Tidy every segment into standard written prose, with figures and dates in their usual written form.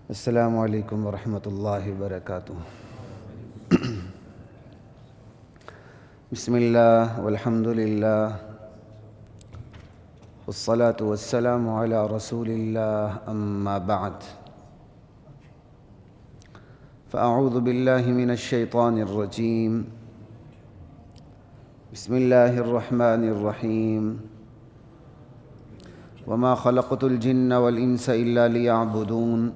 السلام علیکم ورحمۃ اللہ وبرکاتہ۔ بسم اللہ والحمد للہ والصلاة والسلام علی رسول اللہ، اما بعد فاعوذ باللہ من الشیطان الرجیم، بسم اللہ الرحمن الرحیم، وما خلقت الجن والانس الا لیعبدون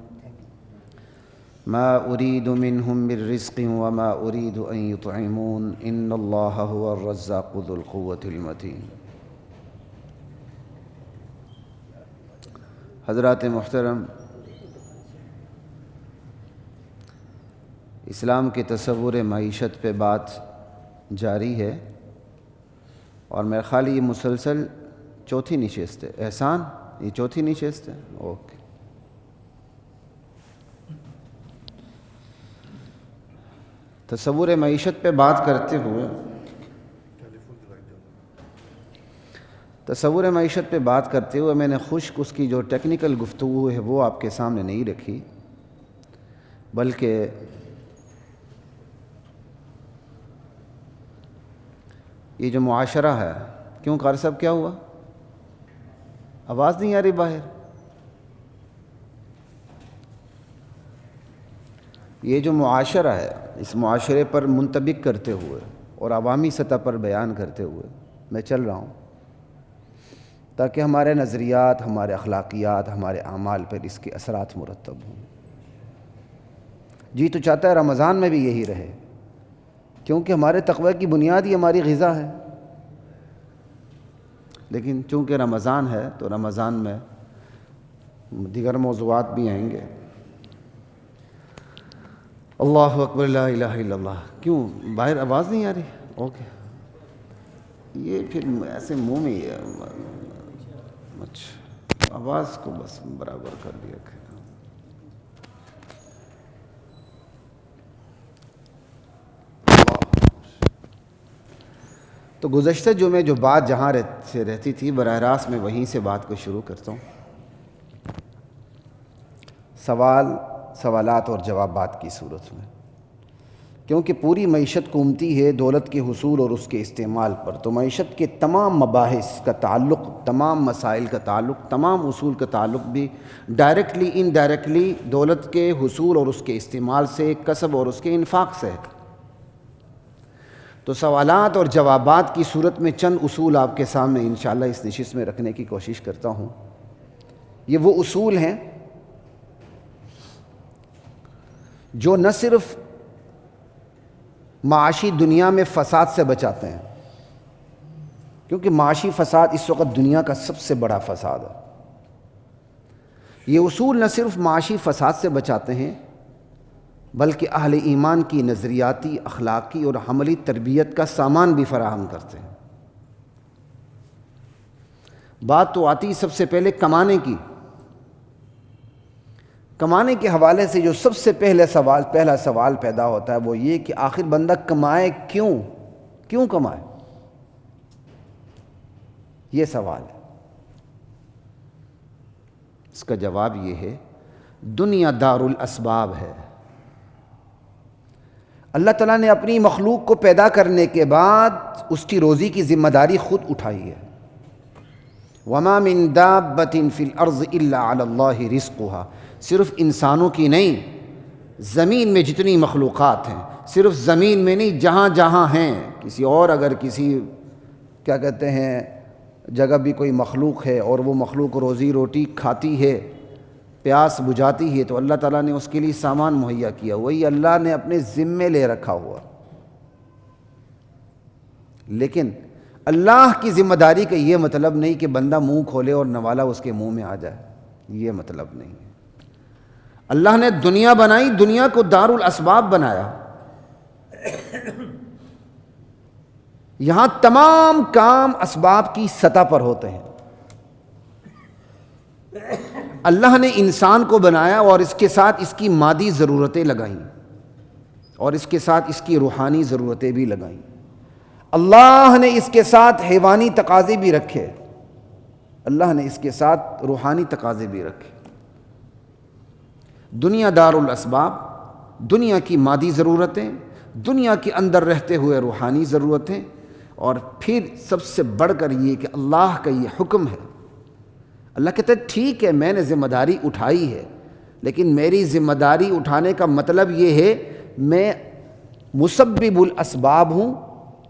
ما اريد منهم من رزق وما اريد ان يطعمون ان الله هو الرزاق ذو القوة المتين۔ حضرات محترم، اسلام کے تصور معیشت پہ بات جاری ہے اور میرے خیال یہ مسلسل چوتھی نشست ہے۔ احسان، یہ چوتھی نشست ہے؟ اوکے۔ تصور معیشت پہ بات کرتے ہوئے میں نے خشک اس کی جو ٹیکنیکل گفتگو ہے وہ آپ کے سامنے نہیں رکھی، بلکہ یہ جو معاشرہ ہے، کیوں قاری صاحب کیا ہوا؟ آواز نہیں آ رہی باہر؟ یہ جو معاشرہ ہے، اس معاشرے پر منطبق کرتے ہوئے اور عوامی سطح پر بیان کرتے ہوئے میں چل رہا ہوں، تاکہ ہمارے نظریات، ہمارے اخلاقیات، ہمارے اعمال پر اس کے اثرات مرتب ہوں۔ جی تو چاہتا ہے رمضان میں بھی یہی رہے، کیونکہ ہمارے تقوی کی بنیاد ہی ہماری غذا ہے، لیکن چونکہ رمضان ہے تو رمضان میں دیگر موضوعات بھی آئیں گے۔ اللہ اکبر، لا الہ الا اللہ۔ کیوں باہر آواز نہیں آ رہی؟ اوکے، یہ پھر ایسے منہ میں ہی ہے، اچھا آواز کو بس برابر کر دیا۔ تو گزشتہ جمعے جو بات جہاں سے رہتی تھی، براہ راست میں وہیں سے بات کو شروع کرتا ہوں۔ سوالات اور جوابات کی صورت میں، کیونکہ پوری معیشت قومتی ہے دولت کے حصول اور اس کے استعمال پر، تو معیشت کے تمام مباحث کا تعلق، تمام مسائل کا تعلق، تمام اصول کا تعلق بھی ڈائریکٹلی انڈائریکٹلی دولت کے حصول اور اس کے استعمال سے، کسب اور اس کے انفاق سے ہے۔ تو سوالات اور جوابات کی صورت میں چند اصول آپ کے سامنے انشاءاللہ اس نشست میں رکھنے کی کوشش کرتا ہوں۔ یہ وہ اصول ہیں جو نہ صرف معاشی دنیا میں فساد سے بچاتے ہیں، کیونکہ معاشی فساد اس وقت دنیا کا سب سے بڑا فساد ہے۔ یہ اصول نہ صرف معاشی فساد سے بچاتے ہیں، بلکہ اہل ایمان کی نظریاتی، اخلاقی اور عملی تربیت کا سامان بھی فراہم کرتے ہیں۔ بات تو آتی سب سے پہلے کمانے کی۔ کمانے کے حوالے سے جو سب سے پہلا سوال پیدا ہوتا ہے وہ یہ کہ آخر بندہ کمائے کیوں کمائے؟ یہ سوال ہے۔ اس کا جواب یہ ہے، دنیا دار الاسباب ہے۔ اللہ تعالیٰ نے اپنی مخلوق کو پیدا کرنے کے بعد اس کی روزی کی ذمہ داری خود اٹھائی ہے۔ وَمَا مِن دَابَّةٍ فِي الْأَرْضِ إِلَّا عَلَى اللَّهِ رِزْقُهَا۔ صرف انسانوں کی نہیں، زمین میں جتنی مخلوقات ہیں، صرف زمین میں نہیں، جہاں جہاں ہیں، کسی اور اگر کسی کیا کہتے ہیں جگہ بھی کوئی مخلوق ہے اور وہ مخلوق روزی روٹی کھاتی ہے، پیاس بجھاتی ہے، تو اللہ تعالیٰ نے اس کے لیے سامان مہیا کیا، وہی اللہ نے اپنے ذمے لے رکھا ہوا۔ لیکن اللہ کی ذمہ داری کا یہ مطلب نہیں کہ بندہ منہ کھولے اور نوالا اس کے منہ میں آ جائے، یہ مطلب نہیں ہے۔ اللہ نے دنیا بنائی، دنیا کو دار الاسباب بنایا، یہاں تمام کام اسباب کی سطح پر ہوتے ہیں۔ اللہ نے انسان کو بنایا اور اس کے ساتھ اس کی مادی ضرورتیں لگائیں اور اس کے ساتھ اس کی روحانی ضرورتیں بھی لگائیں۔ اللہ نے اس کے ساتھ حیوانی تقاضے بھی رکھے، اللہ نے اس کے ساتھ روحانی تقاضے بھی رکھے۔ دنیا دار الاسباب، دنیا کی مادی ضرورتیں، دنیا کے اندر رہتے ہوئے روحانی ضرورتیں، اور پھر سب سے بڑھ کر یہ کہ اللہ کا یہ حکم ہے۔ اللہ کہتا ہے ٹھیک ہے میں نے ذمہ داری اٹھائی ہے، لیکن میری ذمہ داری اٹھانے کا مطلب یہ ہے میں مسبب الاسباب ہوں،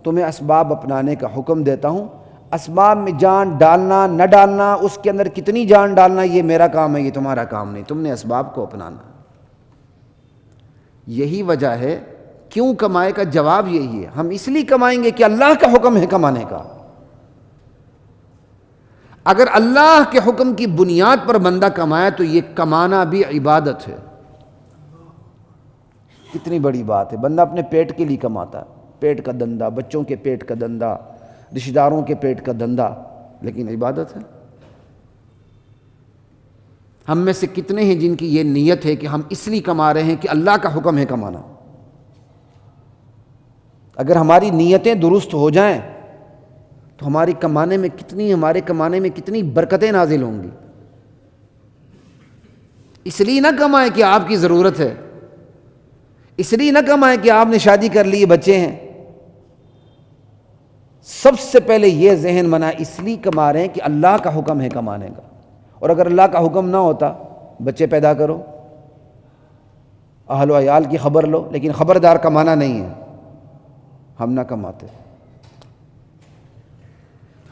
تمہیں اسباب اپنانے کا حکم دیتا ہوں۔ اسباب میں جان ڈالنا نہ ڈالنا، اس کے اندر کتنی جان ڈالنا، یہ میرا کام ہے، یہ تمہارا کام نہیں، تم نے اسباب کو اپنانا۔ یہی وجہ ہے کیوں کمائے کا جواب یہی ہے، ہم اس لیے کمائیں گے کہ اللہ کا حکم ہے کمانے کا۔ اگر اللہ کے حکم کی بنیاد پر بندہ کمائے تو یہ کمانا بھی عبادت ہے۔ کتنی بڑی بات ہے، بندہ اپنے پیٹ کے لیے کماتا ہے، پیٹ کا دندہ، بچوں کے پیٹ کا دندہ، رشتہ داروں کے پیٹ کا دندہ، لیکن عبادت ہے۔ ہم میں سے کتنے ہیں جن کی یہ نیت ہے کہ ہم اس لیے کما رہے ہیں کہ اللہ کا حکم ہے کمانا۔ اگر ہماری نیتیں درست ہو جائیں تو ہمارے کمانے میں کتنی برکتیں نازل ہوں گی۔ اس لیے نہ کمائیں کہ آپ کی ضرورت ہے، اس لیے نہ کمائیں کہ آپ نے شادی کر لی، بچے ہیں۔ سب سے پہلے یہ ذہن بنا اس لیے کما رہے ہیں کہ اللہ کا حکم ہے کمانے کا، اور اگر اللہ کا حکم نہ ہوتا بچے پیدا کرو، اہل و عیال کی خبر لو، لیکن خبردار کمانا نہیں ہے، ہم نہ کماتے،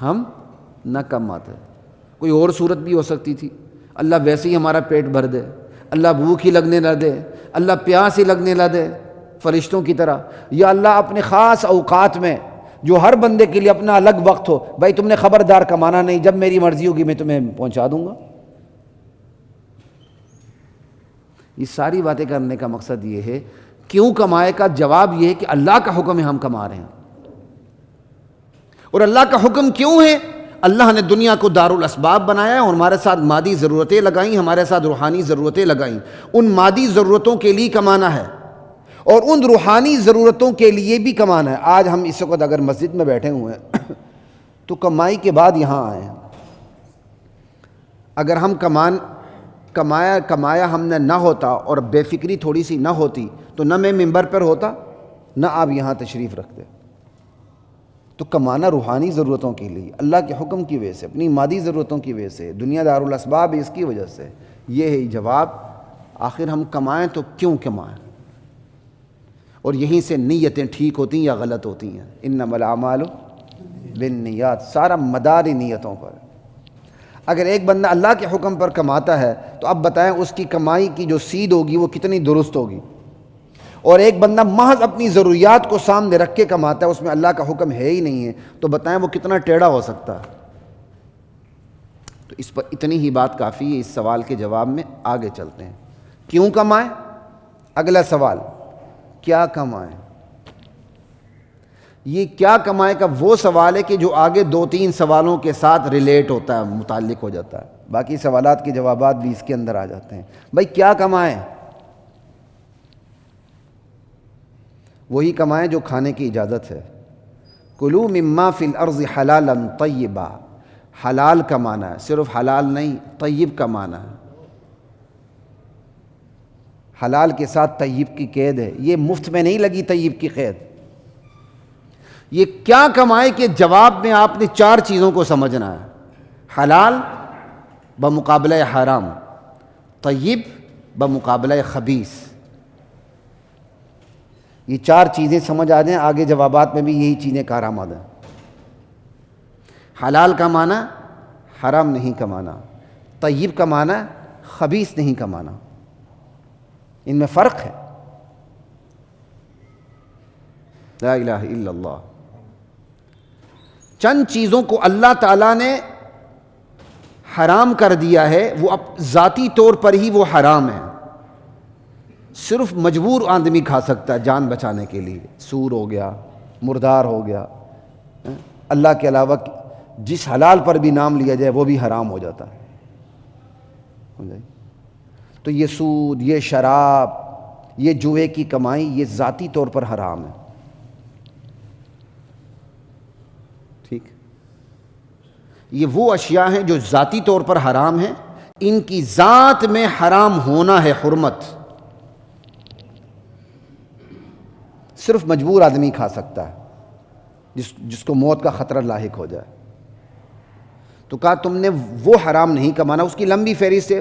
ہم نہ کماتے۔ کوئی اور صورت بھی ہو سکتی تھی، اللہ ویسے ہی ہمارا پیٹ بھر دے، اللہ بھوک ہی لگنے نہ دے، اللہ پیاس ہی لگنے نہ دے فرشتوں کی طرح، یا اللہ اپنے خاص اوقات میں جو ہر بندے کے لیے اپنا الگ وقت ہو، بھائی تم نے خبردار کمانا نہیں، جب میری مرضی ہوگی میں تمہیں پہنچا دوں گا۔ یہ ساری باتیں کرنے کا مقصد یہ ہے، کیوں کمائے کا جواب یہ ہے کہ اللہ کا حکم ہے ہم کما رہے ہیں۔ اور اللہ کا حکم کیوں ہے؟ اللہ نے دنیا کو دار الاسباب بنایا ہے اور ہمارے ساتھ مادی ضرورتیں لگائیں، ہمارے ساتھ روحانی ضرورتیں لگائیں۔ ان مادی ضرورتوں کے لیے کمانا ہے اور ان روحانی ضرورتوں کے لیے بھی کمانا ہے۔ آج ہم اس وقت اگر مسجد میں بیٹھے ہوئے ہیں تو کمائی کے بعد یہاں آئے ہیں۔ اگر ہم کمایا ہم نے نہ ہوتا اور بے فکری تھوڑی سی نہ ہوتی تو نہ میں ممبر پر ہوتا، نہ آپ یہاں تشریف رکھتے۔ تو کمانا روحانی ضرورتوں کے لیے، اللہ کے حکم کی وجہ سے، اپنی مادی ضرورتوں کی وجہ سے، دنیا دار الاسباب اس کی وجہ سے۔ یہ ہے جواب۔ آخر ہم کمائیں تو کیوں کمائیں؟ اور یہیں سے نیتیں ٹھیک ہوتی ہیں یا غلط ہوتی ہیں۔ انما الاعمال بالنیات، سارا مدار نیتوں پر۔ اگر ایک بندہ اللہ کے حکم پر کماتا ہے تو اب بتائیں اس کی کمائی کی جو سید ہوگی وہ کتنی درست ہوگی، اور ایک بندہ محض اپنی ضروریات کو سامنے رکھ کے کماتا ہے، اس میں اللہ کا حکم ہے ہی نہیں ہے، تو بتائیں وہ کتنا ٹیڑھا ہو سکتا ہے۔ تو اس پر اتنی ہی بات کافی ہے۔ اس سوال کے جواب میں آگے چلتے ہیں۔ کیوں کمائیں؟ اگلا سوال، کیا کمائیں؟ یہ کیا کمائیں کا وہ سوال ہے کہ جو آگے 2-3 سوالوں کے ساتھ ریلیٹ ہوتا ہے، متعلق ہو جاتا ہے، باقی سوالات کے جوابات بھی اس کے اندر آ جاتے ہیں۔ بھائی کیا کمائیں؟ وہی کمائیں جو کھانے کی اجازت ہے۔ کلوا مما فی الارض حلالا طیبا، حلال کمانا ہے، صرف حلال نہیں، طیب کمانا ہے۔ حلال کے ساتھ طیب کی قید ہے، یہ مفت میں نہیں لگی طیب کی قید۔ یہ کیا کمائے کے جواب میں آپ نے 4 چیزوں کو سمجھنا ہے۔ حلال بمقابلہ حرام، طیب بمقابلہ خبیث۔ یہ 4 چیزیں سمجھ آ جائیں، آگے جوابات میں بھی یہی چیزیں کارآمد ہیں۔ حلال کمانا، حرام نہیں کمانا، طیب کمانا، خبیث نہیں کمانا، ان میں فرق ہے۔ لا الہ الا اللہ۔ چند چیزوں کو اللہ تعالیٰ نے حرام کر دیا ہے، وہ اب ذاتی طور پر ہی وہ حرام ہے، صرف مجبور آدمی کھا سکتا ہے جان بچانے کے لیے۔ سور ہو گیا، مردار ہو گیا، اللہ کے علاوہ جس حلال پر بھی نام لیا جائے وہ بھی حرام ہو جاتا ہے۔ تو یہ سود، یہ شراب، یہ جوئے کی کمائی، یہ ذاتی طور پر حرام ہے۔ ٹھیک، یہ وہ اشیاء ہیں جو ذاتی طور پر حرام ہیں، ان کی ذات میں حرام ہونا ہے حرمت، صرف مجبور آدمی کھا سکتا ہے جس کو موت کا خطرہ لاحق ہو جائے. تو کہا تم نے وہ حرام نہیں کمانا. اس کی لمبی فہرست ہے،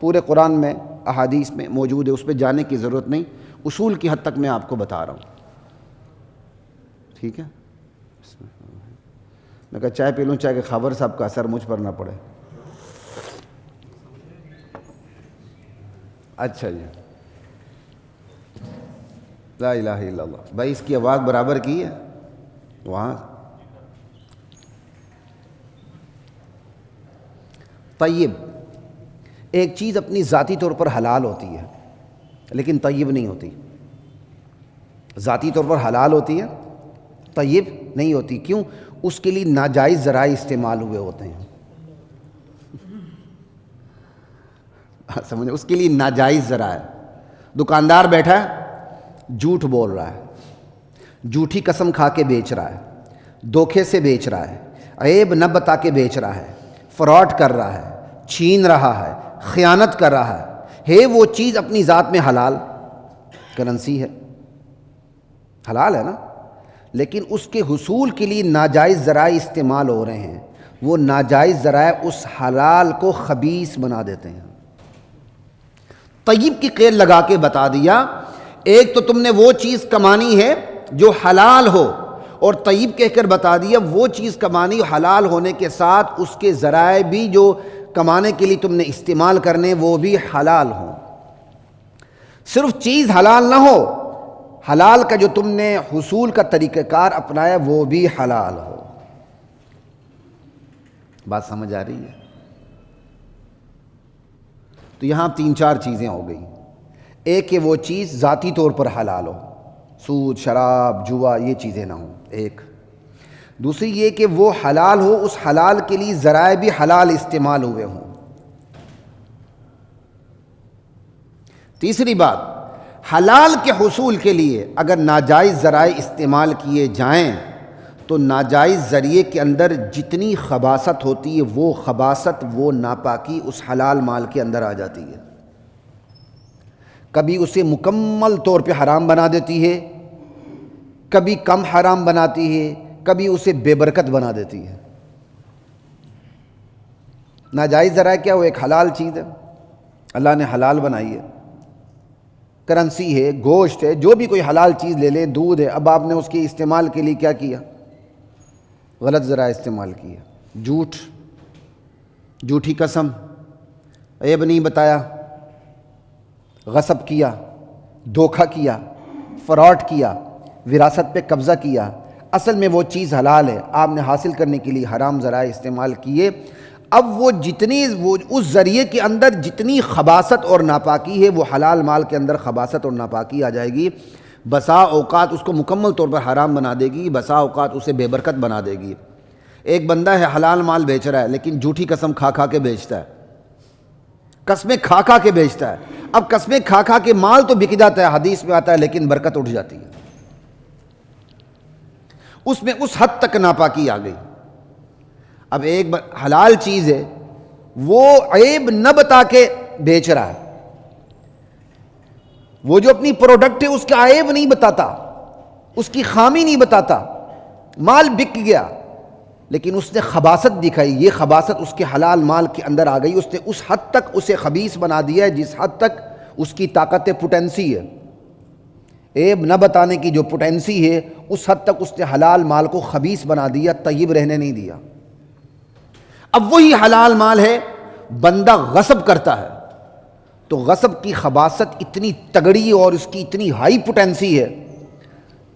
پورے قرآن میں احادیث میں موجود ہے، اس پہ جانے کی ضرورت نہیں، اصول کی حد تک میں آپ کو بتا رہا ہوں. ٹھیک ہے، میں کہا چائے پی لوں، چائے کہ خبر صاحب کا اثر مجھ پر نہ پڑے. اچھا جی، لا الہ الا اللہ. بھائی اس کی آواز برابر کی ہے وہاں. طیب، ایک چیز اپنی ذاتی طور پر حلال ہوتی ہے لیکن طیب نہیں ہوتی. ذاتی طور پر حلال ہوتی ہے، طیب نہیں ہوتی. کیوں؟ اس کے لیے ناجائز ذرائع استعمال ہوئے ہوتے ہیں. سمجھے؟ اس کے لیے ناجائز ذرائع. دکاندار بیٹھا ہے، جھوٹ بول رہا ہے، جھوٹی قسم کھا کے بیچ رہا ہے، دھوکے سے بیچ رہا ہے، عیب نہ بتا کے بیچ رہا ہے، فراڈ کر رہا ہے، چھین رہا ہے، خیانت کر رہا ہے وہ چیز اپنی ذات میں حلال کرنسی ہے، حلال ہے نا، لیکن اس کے حصول کے لیے ناجائز ذرائع استعمال ہو رہے ہیں. وہ ناجائز ذرائع اس حلال کو خبیث بنا دیتے ہیں. طیب کی قید لگا کے بتا دیا، ایک تو تم نے وہ چیز کمانی ہے جو حلال ہو، اور طیب کہہ کر بتا دیا وہ چیز کمانی حلال ہونے کے ساتھ اس کے ذرائع بھی جو کمانے کے لیے تم نے استعمال کرنے وہ بھی حلال ہوں. صرف چیز حلال نہ ہو، حلال کا جو تم نے حصول کا طریقہ کار اپنایا وہ بھی حلال ہو. بات سمجھ آ رہی ہے؟ تو یہاں 3-4 چیزیں ہو گئی. ایک کہ وہ چیز ذاتی طور پر حلال ہو، سود، شراب، جوا، یہ چیزیں نہ ہوں ایک. دوسری یہ کہ وہ حلال ہو، اس حلال کے لیے ذرائع بھی حلال استعمال ہوئے ہوں. تیسری بات، حلال کے حصول کے لیے اگر ناجائز ذرائع استعمال کیے جائیں تو ناجائز ذریعے کے اندر جتنی خباثت ہوتی ہے وہ خباثت، وہ ناپاکی اس حلال مال کے اندر آ جاتی ہے. کبھی اسے مکمل طور پہ حرام بنا دیتی ہے، کبھی کم حرام بناتی ہے، کبھی اسے بے برکت بنا دیتی ہے. ناجائز ذرائع کیا؟ وہ ایک حلال چیز ہے، اللہ نے حلال بنائی ہے، کرنسی ہے، گوشت ہے، جو بھی کوئی حلال چیز لے لے، دودھ ہے. اب آپ نے اس کے استعمال کے لیے کیا کیا؟ غلط ذرائع استعمال کیا. جھوٹ، جھوٹی قسم، عیب نہیں بتایا، غصب کیا، دھوکہ کیا، فراڈ کیا، وراثت پہ قبضہ کیا. اصل میں وہ چیز حلال ہے، آپ نے حاصل کرنے کے لیے حرام ذرائع استعمال کیے. اب وہ اس ذریعے کے اندر جتنی خباثت اور ناپاکی ہے وہ حلال مال کے اندر خباثت اور ناپاکی آ جائے گی. بسا اوقات اس کو مکمل طور پر حرام بنا دے گی، بسا اوقات اسے بے برکت بنا دے گی. ایک بندہ ہے حلال مال بیچ رہا ہے لیکن جھوٹی قسم کھا کھا کے بیچتا ہے، قسمیں کھا کھا کے بیچتا ہے. اب قسمیں کھا کھا کے مال تو بک جاتا ہے، حدیث میں آتا ہے، لیکن برکت اٹھ جاتی ہے. اس میں اس حد تک ناپاکی آ گئی. اب ایک حلال چیز ہے، وہ عیب نہ بتا کے بیچ رہا ہے، وہ جو اپنی پروڈکٹ ہے اس کا عیب نہیں بتاتا، اس کی خامی نہیں بتاتا، مال بک گیا، لیکن اس نے خباثت دکھائی. یہ خباثت اس کے حلال مال کے اندر آ گئی. اس نے اس حد تک اسے خبیث بنا دیا ہے جس حد تک اس کی طاقت پوٹینسی ہے. عیب نہ بتانے کی جو پوٹینسی ہے اس حد تک اس نے حلال مال کو خبیث بنا دیا، طیب رہنے نہیں دیا. اب وہی حلال مال ہے، بندہ غصب کرتا ہے تو غصب کی خباثت اتنی تگڑی اور اس کی اتنی ہائی پوٹینسی ہے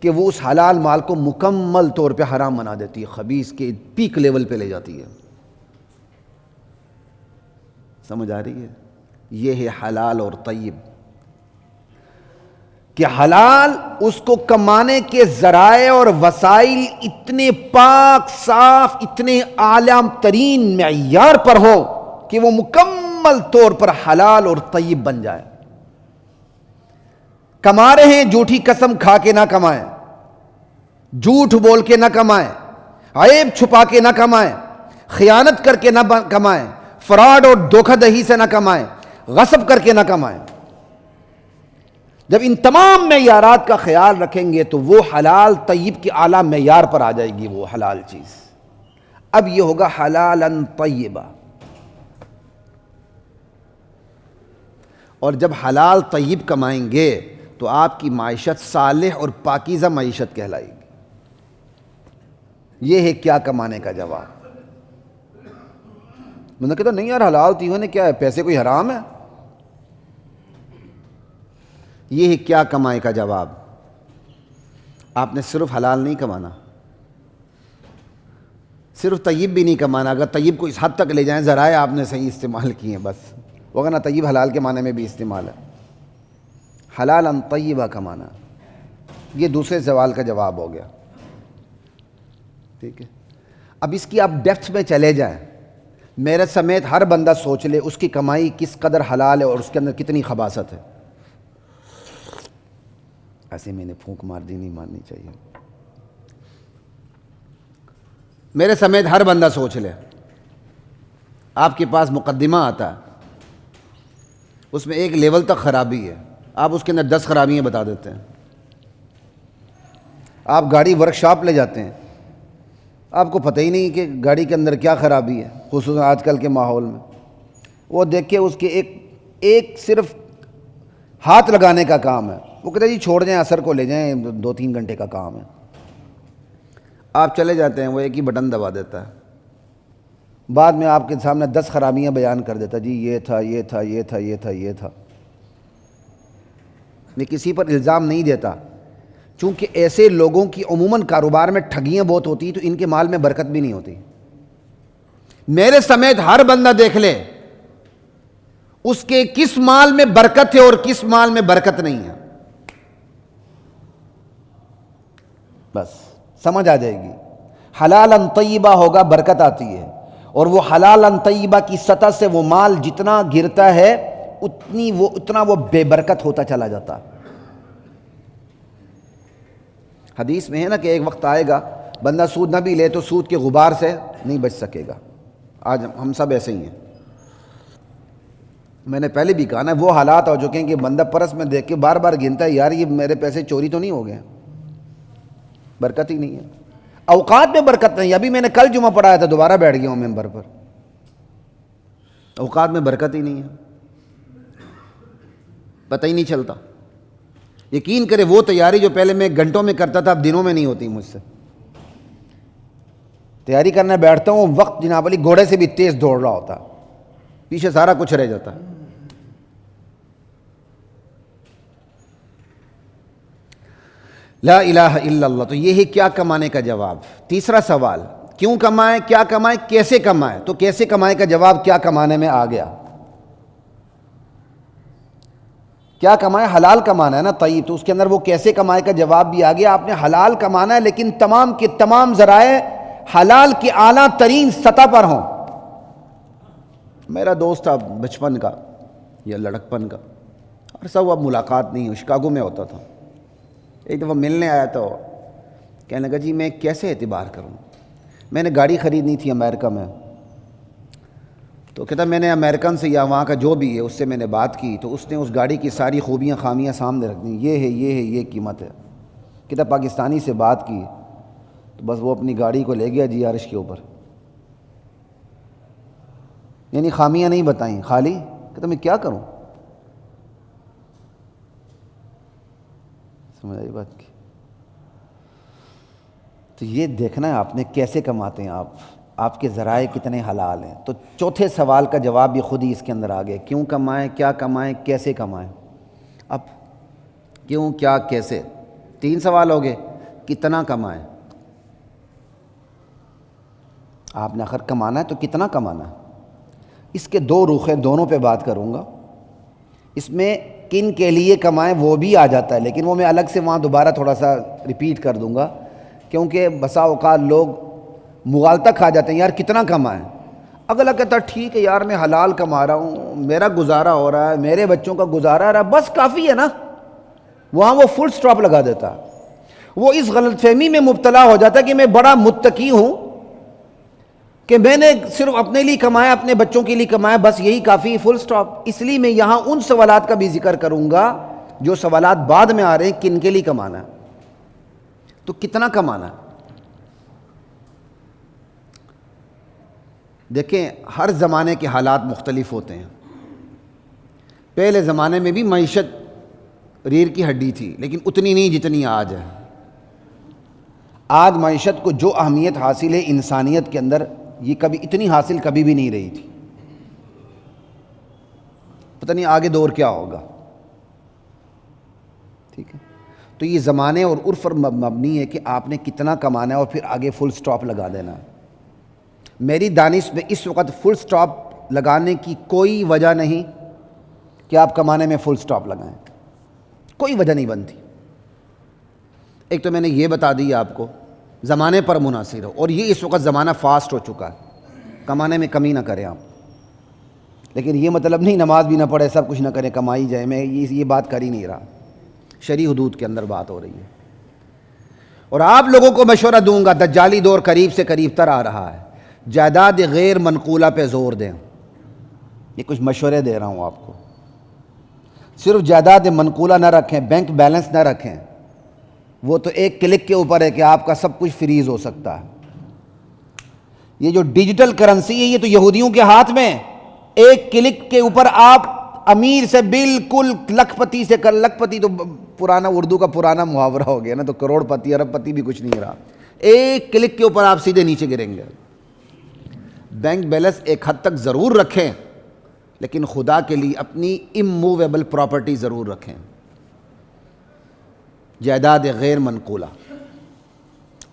کہ وہ اس حلال مال کو مکمل طور پہ حرام بنا دیتی ہے، خبیث کے پیک لیول پہ لے جاتی ہے. سمجھ آ رہی ہے؟ یہ ہے حلال اور طیب. کہ حلال اس کو کمانے کے ذرائع اور وسائل اتنے پاک صاف، اتنے اعلیٰ ترین معیار پر ہو کہ وہ مکمل طور پر حلال اور طیب بن جائے. کما رہے ہیں، جھوٹی قسم کھا کے نہ کمائیں، جھوٹ بول کے نہ کمائیں، عیب چھپا کے نہ کمائیں، خیانت کر کے نہ کمائیں، فراڈ اور دھوکہ دہی سے نہ کمائیں، غصب کر کے نہ کمائیں۔ جب ان تمام معیارات کا خیال رکھیں گے تو وہ حلال طیب کی اعلیٰ معیار پر آ جائے گی وہ حلال چیز۔ اب یہ ہوگا حلالاً طیبہ، اور جب حلال طیب کمائیں گے تو آپ کی معیشت صالح اور پاکیزہ معیشت کہلائے گی۔ یہ ہے کیا کمانے کا جواب۔ میں نے کہا نہیں یار حلال طیب نے کیا ہے، پیسے کوئی حرام ہے؟ یہ ہے کیا کمائے کا جواب۔ آپ نے صرف حلال نہیں کمانا، صرف طیب بھی نہیں کمانا۔ اگر طیب کو اس حد تک لے جائیں، ذرائع آپ نے صحیح استعمال کیے ہیں بس، وغیرہ طیب حلال کے معنی میں بھی استعمال ہے۔ حلالاً طیبہ کمانا، یہ دوسرے سوال کا جواب ہو گیا۔ ٹھیک ہے، اب اس کی آپ ڈیپتھ میں چلے جائیں، میرے سمیت ہر بندہ سوچ لے اس کی کمائی کس قدر حلال ہے اور اس کے اندر کتنی خباثت ہے۔ ایسے میں نے پھونک مار دی، نہیں مارنی چاہیے۔ میرے سمیت ہر بندہ سوچ لے، آپ کے پاس مقدمہ آتا ہے، اس میں ایک لیول تک خرابی ہے، آپ اس کے اندر 10 خرابیاں بتا دیتے ہیں۔ آپ گاڑی ورک شاپ لے جاتے ہیں، آپ کو پتہ ہی نہیں کہ گاڑی کے اندر کیا خرابی ہے، خصوصاً آج کل کے ماحول میں۔ وہ دیکھ کے اس کے ایک صرف ہاتھ لگانے کا کام ہے، وہ کہتے ہیں جی چھوڑ جائیں، عصر کو لے جائیں، 2-3 گھنٹے کا کام ہے۔ آپ چلے جاتے ہیں، وہ ایک ہی بٹن دبا دیتا ہے، بعد میں آپ کے سامنے 10 خرابیاں بیان کر دیتا، جی یہ تھا، یہ تھا، یہ تھا، یہ تھا، یہ تھا۔ میں کسی پر الزام نہیں دیتا، چونکہ ایسے لوگوں کی عموماً کاروبار میں ٹھگیاں بہت ہوتی ہیں، تو ان کے مال میں برکت بھی نہیں ہوتی۔ میرے سمیت ہر بندہ دیکھ لے اس کے کس مال میں برکت ہے اور کس مال میں برکت نہیں ہے، بس سمجھ آ جائے گی۔ حلالاً طیبہ ہوگا، برکت آتی ہے، اور وہ حلالاً طیبہ کی سطح سے وہ مال جتنا گرتا ہے اتنا وہ بے برکت ہوتا چلا جاتا۔ حدیث میں ہے نا کہ ایک وقت آئے گا بندہ سود نہ بھی لے تو سود کے غبار سے نہیں بچ سکے گا۔ آج ہم سب ایسے ہی ہیں۔ میں نے پہلے بھی کہا نا، وہ حالات ہو چکے ہیں کہ بندہ پرس میں دیکھ کے بار بار گنتا ہے، یار یہ میرے پیسے چوری تو نہیں ہو گئے، برکت ہی نہیں ہے۔ اوقات میں برکت نہیں، ابھی میں نے کل جمعہ پڑھایا تھا، دوبارہ بیٹھ گیا ہوں ممبر پر، اوقات میں برکت ہی نہیں ہے، پتہ ہی نہیں چلتا۔ یقین کرے وہ تیاری جو پہلے میں گھنٹوں میں کرتا تھا اب دنوں میں نہیں ہوتی مجھ سے۔ تیاری کرنے بیٹھتا ہوں، وقت جناب علی گھوڑے سے بھی تیز دوڑ رہا ہوتا، پیچھے سارا کچھ رہ جاتا۔ لا الہ الا اللہ۔ تو یہ ہے کیا کمانے کا جواب۔ تیسرا سوال، کیوں کمائیں، کیا کمائیں، کیسے کمائیں؟ تو کیسے کمائیں کا جواب کیا کمانے میں آ گیا۔ کیا کمائیں، حلال کمانا ہے نا طیب، تو اس کے اندر وہ کیسے کمائے کا جواب بھی آ گیا۔ آپ نے حلال کمانا ہے لیکن تمام کے تمام ذرائع حلال کی اعلیٰ ترین سطح پر ہوں۔ میرا دوست تھا بچپن کا یا لڑکپن کا، اور سب اب ملاقات نہیں ہوئی، شکاگو میں ہوتا تھا۔ ایک دفعہ ملنے آیا تو کہنے لگا جی میں کیسے اعتبار کروں، میں نے گاڑی خریدنی تھی امریکہ میں، تو کہتا میں نے امریکن سے یا وہاں کا جو بھی ہے اس سے میں نے بات کی، تو اس نے اس گاڑی کی ساری خوبیاں خامیاں سامنے رکھ دیں، یہ ہے، یہ ہے، یہ قیمت ہے۔ کہتا پاکستانی سے بات کی تو بس وہ اپنی گاڑی کو لے گیا جی عرش کے اوپر، یعنی خامیاں نہیں بتائیں، خالی کہتا میں کیا کروں۔ سمجھ آئی بات کی؟ تو یہ دیکھنا ہے آپ نے کیسے کماتے ہیں آپ کے ذرائع کتنے حلال ہیں۔ تو چوتھے سوال کا جواب بھی خود ہی اس کے اندر آ گیا، کیوں کمائیں، کیا کمائیں، کیسے کمائیں۔ اب کیوں، کیا، کیسے، 3 سوال ہو گئے۔ کتنا کمائیں، آپ نے آخر کمانا ہے تو کتنا کمانا ہے۔ اس کے 2 رخ ہیں، دونوں پہ بات کروں گا۔ اس میں کن کے لیے کمائیں وہ بھی آ جاتا ہے، لیکن وہ میں الگ سے وہاں دوبارہ تھوڑا سا ریپیٹ کر دوں گا، کیونکہ بسا اوقات لوگ مغالطہ کھا جاتے ہیں، یار کتنا کمائیں۔ اگلا کہتا ٹھیک ہے یار میں حلال کما رہا ہوں، میرا گزارا ہو رہا ہے، میرے بچوں کا گزارا رہا ہے، بس کافی ہے نا، وہاں وہ فل سٹاپ لگا دیتا۔ وہ اس غلط فہمی میں مبتلا ہو جاتا کہ میں بڑا متقی ہوں، کہ میں نے صرف اپنے لیے کمایا، اپنے بچوں کے لیے کمایا، بس یہی کافی، فل سٹاپ. اس لیے میں یہاں ان سوالات کا بھی ذکر کروں گا جو سوالات بعد میں آ رہے ہیں، کن کے لیے کمانا ہے، تو کتنا کمانا ہے. دیکھیں ہر زمانے کے حالات مختلف ہوتے ہیں. پہلے زمانے میں بھی معیشت ریڑھ کی ہڈی تھی، لیکن اتنی نہیں جتنی آج ہے. آج معیشت کو جو اہمیت حاصل ہے انسانیت کے اندر، یہ کبھی اتنی حاصل کبھی بھی نہیں رہی تھی. پتہ نہیں آگے دور کیا ہوگا. ٹھیک ہے، تو یہ زمانے اور عرف پر مبنی ہے کہ آپ نے کتنا کمانا ہے اور پھر آگے فل سٹاپ لگا دینا ہے. میری دانش میں اس وقت فل سٹاپ لگانے کی کوئی وجہ نہیں کہ آپ کمانے میں فل سٹاپ لگائیں، کوئی وجہ نہیں بنتی. ایک تو میں نے یہ بتا دی آپ کو زمانے پر منحصر ہو، اور یہ اس وقت زمانہ فاسٹ ہو چکا ہے، کمانے میں کمی نہ کریں آپ. لیکن یہ مطلب نہیں نماز بھی نہ پڑھے، سب کچھ نہ کریں، کمائی جائے. میں یہ بات کر ہی نہیں رہا، شرعی حدود کے اندر بات ہو رہی ہے. اور آپ لوگوں کو مشورہ دوں گا، دجالی دور قریب سے قریب تر آ رہا ہے، جائیداد غیر منقولہ پہ زور دیں. یہ کچھ مشورے دے رہا ہوں آپ کو. صرف جائیداد منقولہ نہ رکھیں، بینک بیلنس نہ رکھیں، وہ تو ایک کلک کے اوپر ہے کہ آپ کا سب کچھ فریز ہو سکتا ہے. یہ جو ڈیجیٹل کرنسی ہے یہ تو یہودیوں کے ہاتھ میں، ایک کلک کے اوپر آپ امیر سے بالکل لکھ پتی سے کر، لکھ پتی تو پرانا اردو کا پرانا محاورہ ہو گیا نا، تو کروڑ پتی ارب پتی بھی کچھ نہیں رہا. ایک کلک کے اوپر آپ سیدھے نیچے گریں گے. بینک بیلنس ایک حد تک ضرور رکھیں، لیکن خدا کے لیے اپنی اموویبل پراپرٹی ضرور رکھیں، جائیداد غیر منقولہ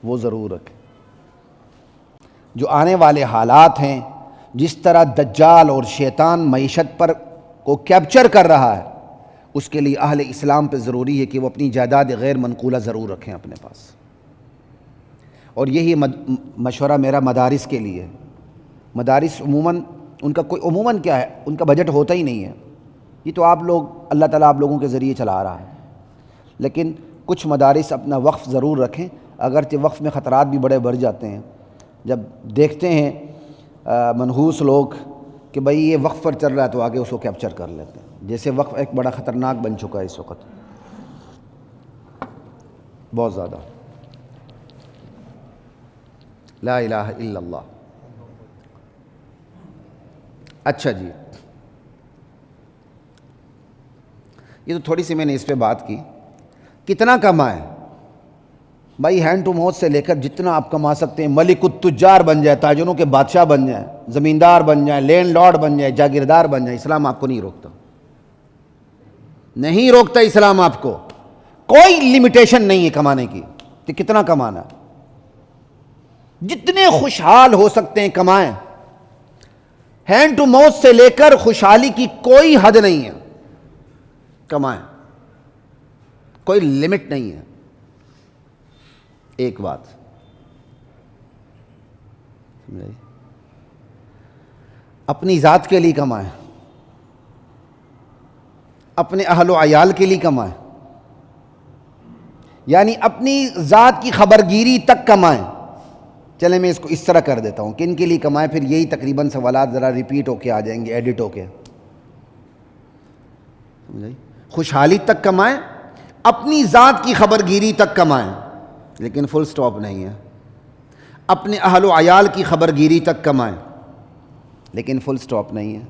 وہ ضرور رکھیں. جو آنے والے حالات ہیں، جس طرح دجال اور شیطان معیشت پر کو کیپچر کر رہا ہے، اس کے لیے اہل اسلام پہ ضروری ہے کہ وہ اپنی جائیداد غیر منقولہ ضرور رکھیں اپنے پاس. اور یہی مشورہ میرا مدارس کے لیے. مدارس عموماً ان کا کوئی عموماً کیا ہے، ان کا بجٹ ہوتا ہی نہیں ہے. یہ تو آپ لوگ، اللہ تعالیٰ آپ لوگوں کے ذریعے چلا رہا ہے. لیکن کچھ مدارس اپنا وقف ضرور رکھیں، اگرچہ وقف میں خطرات بھی بڑے بڑھ جاتے ہیں. جب دیکھتے ہیں منحوس لوگ کہ بھئی یہ وقف پر چل رہا ہے تو آگے اس کو کیپچر کر لیتے ہیں. جیسے وقف ایک بڑا خطرناک بن چکا ہے اس وقت، بہت زیادہ. لا الہ الا اللہ. اچھا جی، یہ تو تھوڑی سی میں نے اس پہ بات کی. کتنا کمائیں بھائی؟ ہینڈ ٹو ماؤتھ سے لے کر جتنا آپ کما سکتے ہیں، ملک التجار بن جائے، تاجروں کے بادشاہ بن جائیں، زمیندار بن جائیں، لینڈ لارڈ بن جائیں، جاگیردار بن جائیں. اسلام آپ کو نہیں روکتا، نہیں روکتا اسلام آپ کو. کوئی لمیٹیشن نہیں ہے کمانے کی کہ کتنا کمانا. جتنے خوشحال ہو سکتے ہیں کمائیں. ہینڈ ٹو ماؤتھ سے لے کر خوشحالی کی کوئی حد نہیں ہے، کمائیں، کوئی لمٹ نہیں ہے. ایک بات اپنی ذات کے لیے کمائیں، اپنے اہل و عیال کے لیے کمائیں، یعنی اپنی ذات کی خبرگیری تک کمائیں. چلیں میں اس کو اس طرح کر دیتا ہوں کہ ان کے لیے کمائیں، پھر یہی تقریباً سوالات ذرا ریپیٹ ہو کے آ جائیں گے، ایڈٹ ہو کے. خوشحالی تک کمائیں، اپنی ذات کی خبرگیری تک کمائیں، لیکن فل سٹاپ نہیں ہے. اپنے اہل و عیال کی خبرگیری تک کمائیں، لیکن فل سٹاپ نہیں ہے.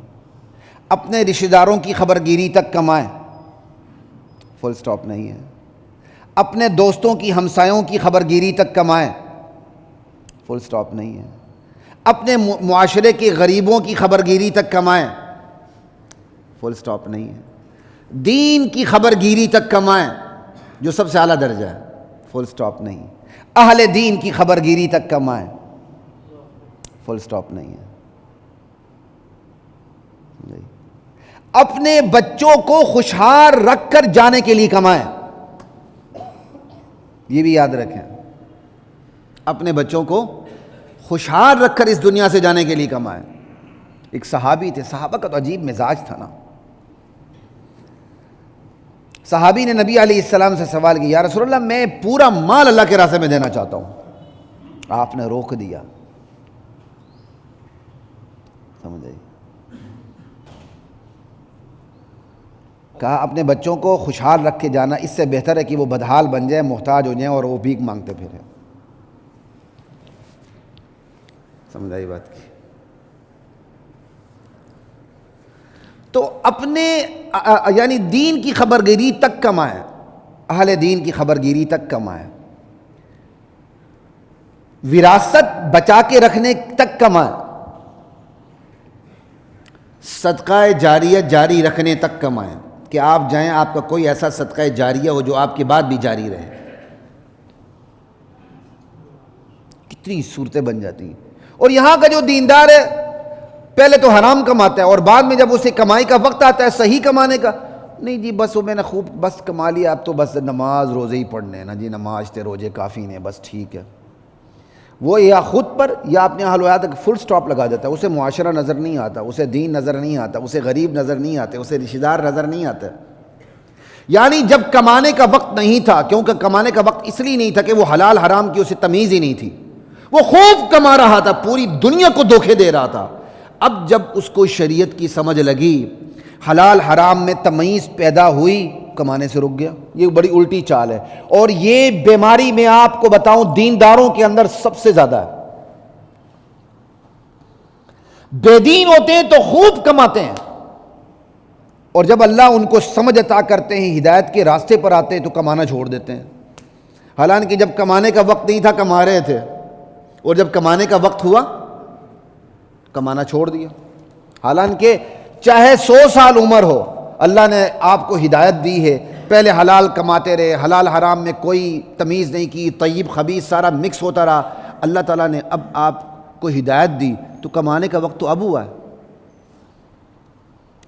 اپنے رشتہ داروں کی خبرگیری تک کمائیں، فل سٹاپ نہیں ہے. اپنے دوستوں کی، ہمسایوں کی خبرگیری تک کمائیں، فل سٹاپ نہیں ہے. اپنے معاشرے کے غریبوں کی خبرگیری تک کمائیں، فل سٹاپ نہیں ہے. دین کی خبرگیری تک کمائیں جو سب سے اعلیٰ درجہ ہے، فل سٹاپ نہیں. اہل دین کی خبرگیری تک کمائیں، فل سٹاپ نہیں ہے. اپنے بچوں کو خوشحال رکھ کر جانے کے لیے کمائیں، یہ بھی یاد رکھیں. اپنے بچوں کو خوشحال رکھ کر اس دنیا سے جانے کے لیے کمائیں. ایک صحابی تھے، صحابہ کا تو عجیب مزاج تھا نا. صحابی نے نبی علیہ السلام سے سوال کیا، یا رسول اللہ میں پورا مال اللہ کے راستے میں دینا چاہتا ہوں. آپ نے روک دیا. سمجھ آئی؟ کہا اپنے بچوں کو خوشحال رکھ کے جانا اس سے بہتر ہے کہ وہ بدحال بن جائیں، محتاج ہو جائیں اور وہ بھیک مانگتے پھریں۔ سمجھ آئی بات کی؟ تو اپنے یعنی دین کی خبرگیری تک کمائیں، اہل دین کی خبرگیری تک کمائیں، وراثت بچا کے رکھنے تک کمائیں، صدقہ جاریہ جاری رکھنے تک کمائیں کہ آپ جائیں آپ کا کوئی ایسا صدقہ جاریہ ہو جو آپ کے بعد بھی جاری رہے۔ کتنی صورتیں بن جاتی ہیں۔ اور یہاں کا جو دیندار ہے پہلے تو حرام کماتا ہے اور بعد میں جب اسے کمائی کا وقت آتا ہے صحیح کمانے کا، نہیں جی بس وہ میں نے خوب بس کما لیا، اب تو بس نماز روزے ہی پڑھنے ہیں نا جی، نماز تے روزے کافی نے، بس ٹھیک ہے۔ وہ یا خود پر یا اپنے اہل و عیال تک فل سٹاپ لگا دیتا ہے، اسے معاشرہ نظر نہیں آتا، اسے دین نظر نہیں آتا، اسے غریب نظر نہیں آتے، اسے رشتہ دار نظر نہیں آتا۔ یعنی جب کمانے کا وقت نہیں تھا، کیونکہ کمانے کا وقت اس لیے نہیں تھا کہ وہ حلال حرام کی اسے تمیز ہی نہیں تھی، وہ خوب کما رہا تھا، پوری دنیا کو دھوکے دے رہا تھا۔ اب جب اس کو شریعت کی سمجھ لگی، حلال حرام میں تمیز پیدا ہوئی، کمانے سے رک گیا۔ یہ بڑی الٹی چال ہے، اور یہ بیماری میں آپ کو بتاؤں دینداروں کے اندر سب سے زیادہ ہے۔ بے دین ہوتے ہیں تو خوب کماتے ہیں، اور جب اللہ ان کو سمجھ عطا کرتے ہیں، ہدایت کے راستے پر آتے ہیں تو کمانا چھوڑ دیتے ہیں۔ حالانکہ جب کمانے کا وقت نہیں تھا کما رہے تھے، اور جب کمانے کا وقت ہوا کمانا چھوڑ دیا۔ حالانکہ چاہے 100 سال عمر ہو، اللہ نے آپ کو ہدایت دی ہے، پہلے حلال کماتے رہے، حلال حرام میں کوئی تمیز نہیں کی، طیب خبیث سارا مکس ہوتا رہا، اللہ تعالیٰ نے اب آپ کو ہدایت دی تو کمانے کا وقت تو اب ہوا ہے۔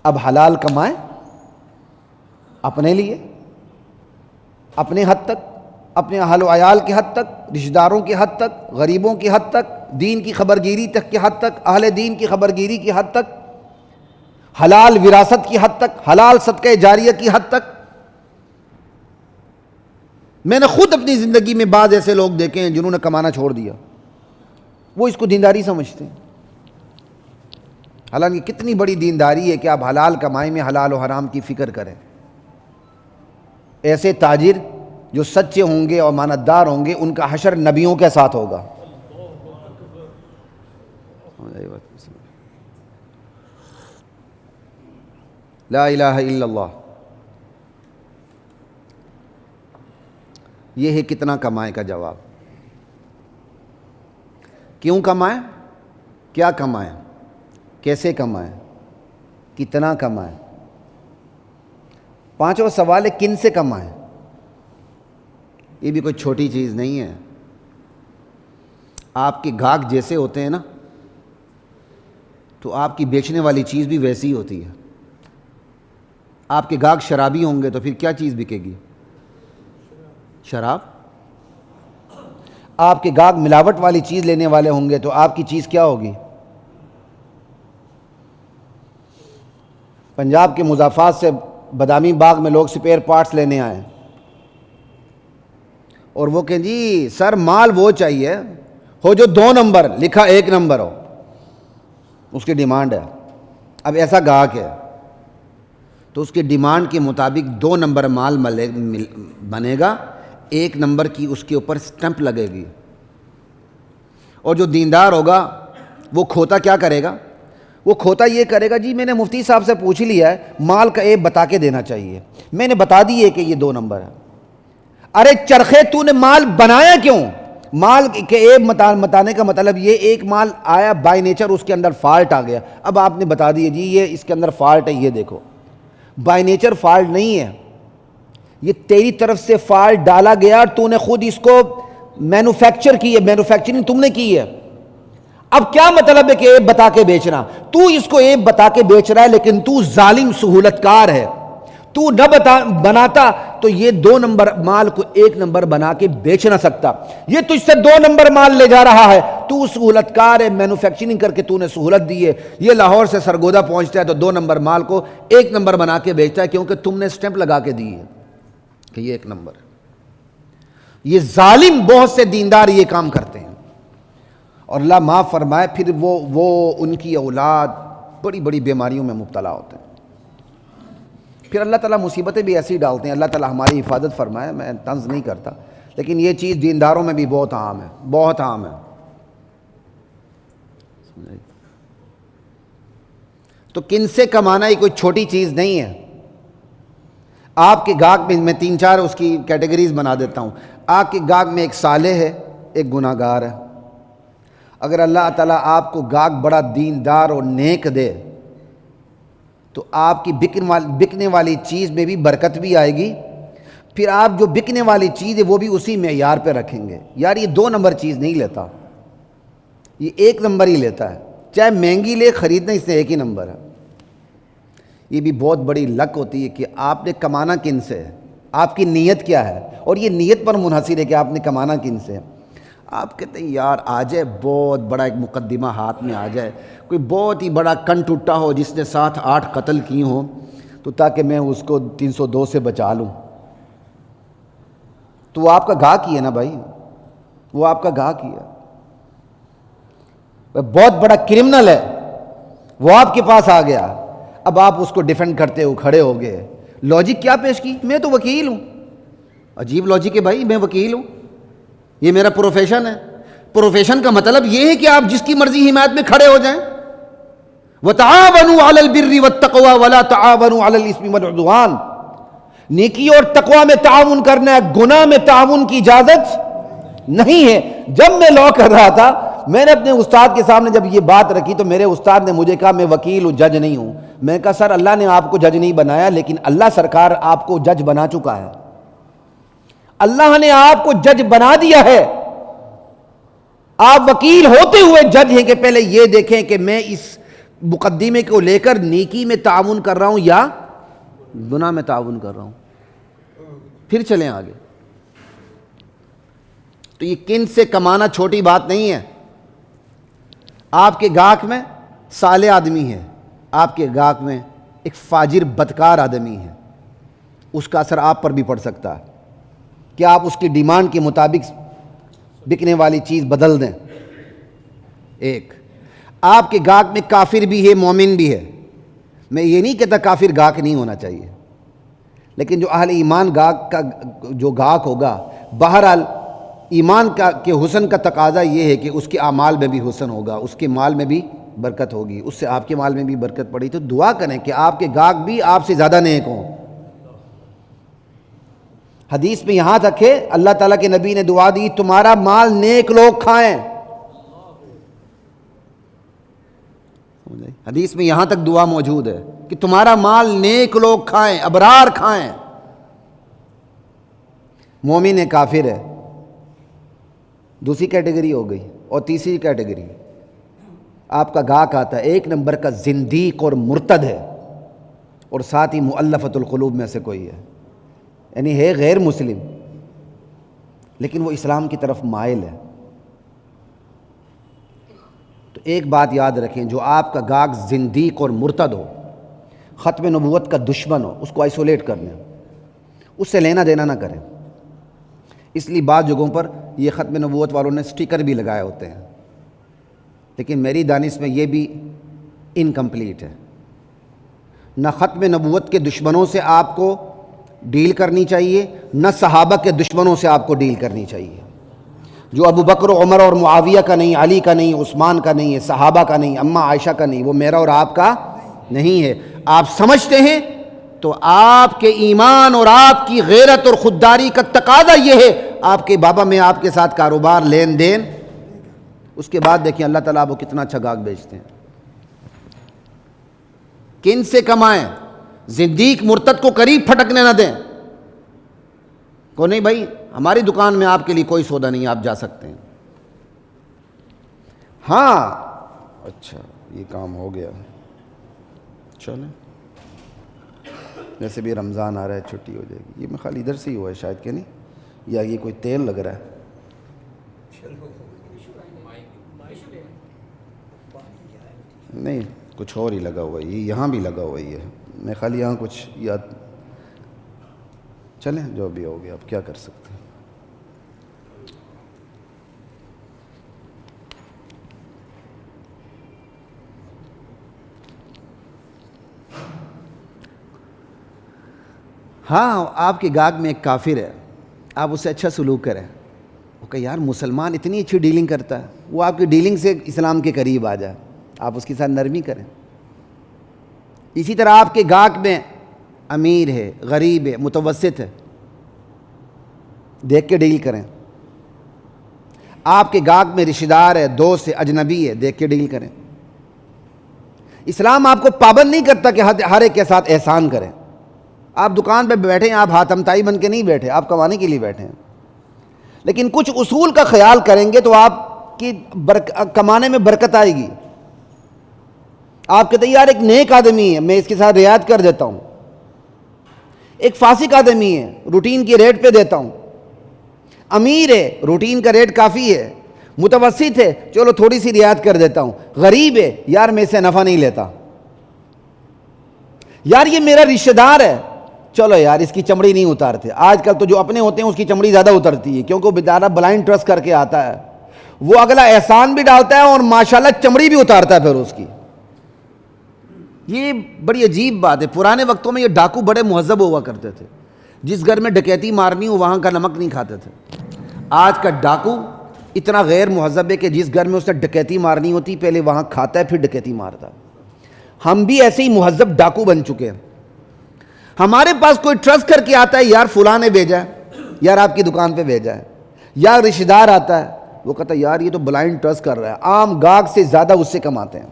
اب حلال کمائیں اپنے لیے، اپنے حد تک، اپنے اہل و عیال کے حد تک، رشتہ داروں کے حد تک، غریبوں کی حد تک، دین کی خبرگیری تک کی حد تک، اہل دین کی خبرگیری کی حد تک، حلال وراثت کی حد تک، حلال صدقہ جاریہ کی حد تک۔ میں نے خود اپنی زندگی میں بعض ایسے لوگ دیکھے ہیں جنہوں نے کمانا چھوڑ دیا، وہ اس کو دینداری سمجھتے ہیں۔ حالانکہ کتنی بڑی دینداری ہے کہ آپ حلال کمائی میں حلال و حرام کی فکر کریں۔ ایسے تاجر جو سچے ہوں گے اور امانتدار ہوں گے، ان کا حشر نبیوں کے ساتھ ہوگا۔ لا الہ الا اللہ۔ یہ ہے کتنا کمائیں کا جواب۔ کیوں کمائیں؟ کیا کمائیں؟ کیسے کمائیں؟ کتنا کمائیں؟ پانچواں سوال ہے کن سے کمائیں؟ یہ بھی کوئی چھوٹی چیز نہیں ہے۔ آپ کے گاہک جیسے ہوتے ہیں نا، تو آپ کی بیچنے والی چیز بھی ویسی ہی ہوتی ہے۔ آپ کے گاہک شرابی ہوں گے تو پھر کیا چیز بکے گی؟ شراب۔ آپ کے گاہک ملاوٹ والی چیز لینے والے ہوں گے تو آپ کی چیز کیا ہوگی؟ پنجاب کے مضافات سے بادامی باغ میں لوگ سپیئر پارٹس لینے آئے اور وہ کہیں جی سر مال وہ چاہیے ہو جو 2 نمبر لکھا 1 نمبر ہو، اس کی ڈیمانڈ ہے۔ اب ایسا گاہک ہے تو اس کی ڈیمانڈ کے مطابق 2 نمبر مال بنے گا، 1 نمبر کی اس کے اوپر سٹمپ لگے گی۔ اور جو دیندار ہوگا وہ کھوتا کیا کرے گا؟ وہ کھوتا یہ کرے گا جی میں نے مفتی صاحب سے پوچھ لیا ہے، مال کا ایب بتا کے دینا چاہیے، میں نے بتا دی ہے کہ یہ 2 نمبر ہے۔ ارے چرخے تو نے مال بنایا کیوں؟ مال کے ایب بتانے کا مطلب یہ ایک مال آیا بائی نیچر اس کے اندر فالٹ آ گیا، اب آپ نے بتا دیے جی یہ اس کے اندر فالٹ ہے، یہ دیکھو بائی نیچر فالٹ نہیں ہے، یہ تیری طرف سے فالٹ ڈالا گیا اور تو نے خود اس کو مینوفیکچر کی ہے، مینوفیکچرنگ تم نے کی ہے۔ اب کیا مطلب ہے کہ ایب بتا کے بیچنا؟ تو اس کو ایب بتا کے بیچ رہا ہے لیکن تو ظالم سہولت کار ہے، تو نہ بناتا تو یہ 2 نمبر مال کو 1 نمبر بنا کے بیچ نہ سکتا، یہ تجھ سے 2 نمبر مال لے جا رہا ہے، تو سہولت کار ہے، مینوفیکچرنگ کر کے تو نے سہولت دی ہے، یہ لاہور سے سرگودا پہنچتا ہے تو 2 نمبر مال کو 1 نمبر بنا کے بیچتا ہے کیونکہ تم نے سٹیمپ لگا کے دی ہے کہ یہ 1 نمبر۔ یہ ظالم بہت سے دیندار یہ کام کرتے ہیں، اور اللہ معاف فرمائے، پھر وہ ان کی اولاد بڑی بڑی بیماریوں میں مبتلا ہوتے ہیں، پھر اللہ تعالیٰ مصیبتیں بھی ایسی ڈالتے ہیں۔ اللہ تعالیٰ ہماری حفاظت فرمائے، میں طنز نہیں کرتا، لیکن یہ چیز دینداروں میں بھی بہت عام ہے، بہت عام ہے۔ تو کن سے کمانا یہ کوئی چھوٹی چیز نہیں ہے۔ آپ کے گاہک میں 3-4 اس کی کیٹیگریز بنا دیتا ہوں۔ آپ کے گاہک میں ایک صالح ہے، ایک گناہ گار ہے۔ اگر اللہ تعالیٰ آپ کو گاہک بڑا دیندار اور نیک دے تو آپ کی بکنے والی چیز میں بھی برکت بھی آئے گی، پھر آپ جو بکنے والی چیز ہے وہ بھی اسی معیار پہ رکھیں گے۔ یار یہ 2 نمبر چیز نہیں لیتا، یہ 1 نمبر ہی لیتا ہے، چاہے مہنگی لے، خریدنا اس نے 1 ہی نمبر ہے۔ یہ بھی بہت بڑی لک ہوتی ہے کہ آپ نے کمانا کن سے ہے، آپ کی نیت کیا ہے، اور یہ نیت پر منحصر ہے کہ آپ نے کمانا کن سے ہے۔ آپ کہتے ہیں یار آ جائے بہت بڑا ایک مقدمہ ہاتھ میں آ جائے، کوئی بہت ہی بڑا کن ٹوٹا ہو جس نے 7-8 قتل کی ہوں، تو تاکہ میں اس کو 302 سے بچا لوں، تو وہ آپ کا گاہک ہی ہے نا بھائی، وہ آپ کا گاہک ہی ہے۔ بہت بڑا کرمنل ہے، وہ آپ کے پاس آ گیا، اب آپ اس کو ڈیفینڈ کرتے ہو کھڑے ہو گئے، لاجک کیا پیش کی؟ میں تو وکیل ہوں۔ عجیب لاجک ہے بھائی، میں وکیل ہوں، یہ میرا پروفیشن ہے۔ پروفیشن کا مطلب یہ ہے کہ آپ جس کی مرضی حمایت میں کھڑے ہو جائیں۔ وَتَعَاوَنُوا عَلَى الْبِرِّ وَالتَّقْوَى وَلَا تَعَاوَنُوا عَلَى الْإِثْمِ وَالْعُدْوَانِ، نیکی اور تقوی میں تعاون کرنا ہے، گناہ میں تعاون کی اجازت نہیں ہے۔ جب میں لا کر رہا تھا، میں نے اپنے استاد کے سامنے جب یہ بات رکھی تو میرے استاد نے مجھے کہا میں وکیل ہوں، جج نہیں ہوں۔ میں کہا سر اللہ نے آپ کو جج نہیں بنایا، لیکن اللہ سرکار آپ کو جج بنا چکا ہے، اللہ نے آپ کو جج بنا دیا ہے۔ آپ وکیل ہوتے ہوئے جج ہیں کہ پہلے یہ دیکھیں کہ میں اس مقدمے کو لے کر نیکی میں تعاون کر رہا ہوں یا گناہ میں تعاون کر رہا ہوں، پھر چلیں آگے۔ تو یہ کن سے کمانا چھوٹی بات نہیں ہے۔ آپ کے گاہک میں صالح آدمی ہے، آپ کے گاہک میں ایک فاجر بدکار آدمی ہے، اس کا اثر آپ پر بھی پڑ سکتا ہے کہ آپ اس کی ڈیمانڈ کے مطابق بکنے والی چیز بدل دیں۔ ایک آپ کے گاہک میں کافر بھی ہے، مومن بھی ہے۔ میں یہ نہیں کہتا کافر گاہک نہیں ہونا چاہیے، لیکن جو اہل ایمان گاہک کا جو گاہک ہوگا، بہرحال ایمان کے حسن کا تقاضا یہ ہے کہ اس کے اعمال میں بھی حسن ہوگا، اس کے مال میں بھی برکت ہوگی، اس سے آپ کے مال میں بھی برکت پڑی۔ تو دعا کریں کہ آپ کے گاہک بھی آپ سے زیادہ نیک ہوں۔ حدیث میں یہاں تک ہے، اللہ تعالیٰ کے نبی نے دعا دی تمہارا مال نیک لوگ کھائیں۔ حدیث میں یہاں تک دعا موجود ہے کہ تمہارا مال نیک لوگ کھائیں، ابرار کھائیں۔ مومن ہے، کافر ہے، دوسری کیٹیگری ہو گئی۔ اور تیسری کیٹیگری آپ کا گاہک آتا ہے 1 نمبر کا زندیق اور مرتد ہے، اور ساتھ ہی مؤلفۃ القلوب میں سے کوئی ہے، یعنی ہے غیر مسلم لیکن وہ اسلام کی طرف مائل ہے۔ تو ایک بات یاد رکھیں، جو آپ کا گاہک زندیق اور مرتد ہو، ختم نبوت کا دشمن ہو، اس کو آئسولیٹ کر لیں، اس سے لینا دینا نہ کریں۔ اس لیے بعض جگہوں پر یہ ختم نبوت والوں نے سٹیکر بھی لگائے ہوتے ہیں، لیکن میری دانش میں یہ بھی انکمپلیٹ ہے۔ نہ ختم نبوت کے دشمنوں سے آپ کو ڈیل کرنی چاہیے، نہ صحابہ کے دشمنوں سے آپ کو ڈیل کرنی چاہیے۔ جو ابو بکر و عمر اور معاویہ کا نہیں، علی کا نہیں، عثمان کا نہیں ہے، صحابہ کا نہیں، اماں عائشہ کا نہیں، وہ میرا اور آپ کا نہیں ہے۔ آپ سمجھتے ہیں تو آپ کے ایمان اور آپ کی غیرت اور خودداری کا تقاضا یہ ہے، آپ کے بابا میں آپ کے ساتھ کاروبار لین دین، اس کے بعد دیکھیں اللہ تعالیٰ آپ کو کتنا اچھا گاہک بیچتے ہیں۔ کن سے کمائیں؟ زندیق مرتد کو قریب پھٹکنے نہ دیں۔ کو نہیں بھائی ہماری دکان میں آپ کے لیے کوئی سودا نہیں، آپ جا سکتے ہیں۔ ہاں اچھا یہ کام ہو گیا، چلیں جیسے بھی رمضان آ رہا ہے چھٹی ہو جائے گی۔ یہ میں خالی ادھر سے ہی ہوا ہے شاید کہ نہیں، یا یہ کوئی تیل لگ رہا ہے؟ نہیں کچھ اور ہی لگا ہوا ہے، یہ یہاں بھی لگا ہوا ہی ہے، میں خالی یہاں کچھ یاد، چلیں جو بھی ہو گیا اب کیا کر سکتے ہیں۔ ہاں آپ کے گاگ میں ایک کافر ہے، آپ اس سے اچھا سلوک کریں، وہ کہ یار مسلمان اتنی اچھی ڈیلنگ کرتا ہے، وہ آپ کی ڈیلنگ سے اسلام کے قریب آ جائے، آپ اس کے ساتھ نرمی کریں۔ اسی طرح آپ کے گاگ میں امیر ہے، غریب ہے، متوسط ہے، دیکھ کے ڈیل کریں۔ آپ کے گاگ میں رشتہ دار ہے، دوست ہے، اجنبی ہے، دیکھ کے ڈیل کریں۔ اسلام آپ کو پابند نہیں کرتا کہ ہر ایک کے ساتھ احسان کریں۔ آپ دکان پہ بیٹھے ہیں، آپ ہاتم تائی بن کے نہیں بیٹھے، آپ کمانے کے لیے بیٹھے ہیں، لیکن کچھ اصول کا خیال کریں گے تو آپ کی کمانے میں برکت آئے گی۔ آپ کہتے ہیں یار ایک نیک آدمی ہے، میں اس کے ساتھ رعایت کر دیتا ہوں، ایک فاسق آدمی ہے، روٹین کے ریٹ پہ دیتا ہوں، امیر ہے، روٹین کا ریٹ کافی ہے، متوسط ہے، چلو تھوڑی سی رعایت کر دیتا ہوں، غریب ہے، یار میں اس سے نفع نہیں لیتا، یار یہ میرا رشتہ دار ہے، چلو یار اس کی چمڑی نہیں اتارتے۔ آج کل تو جو اپنے ہوتے ہیں اس کی چمڑی زیادہ اترتی ہے، کیونکہ وہ بیچارہ بلائنڈ ٹرسٹ کر کے آتا ہے، وہ اگلا احسان بھی ڈالتا ہے اور ماشاءاللہ چمڑی بھی اتارتا ہے پھر اس کی۔ یہ بڑی عجیب بات ہے۔ پرانے وقتوں میں یہ ڈاکو بڑے مہذب ہوا کرتے تھے، جس گھر میں ڈکیتی مارنی ہو وہاں کا نمک نہیں کھاتے تھے۔ آج کا ڈاکو اتنا غیر مہذب ہے کہ جس گھر میں اس نے ڈکیتی مارنی ہوتی پہلے وہاں کھاتا ہے پھر ڈکیتی مارتا ہے۔ ہم بھی ایسے ہی مہذب ڈاکو بن چکے ہیں۔ ہمارے پاس کوئی ٹرسٹ کر کے آتا ہے، یار فلاں نے بھیجا ہے، یار آپ کی دکان پہ بھیجا ہے، یا رشتہ دار آتا ہے، وہ کہتا ہے یار یہ تو بلائنڈ ٹرسٹ کر رہا ہے، عام گاہک سے زیادہ اس سے کماتے ہیں۔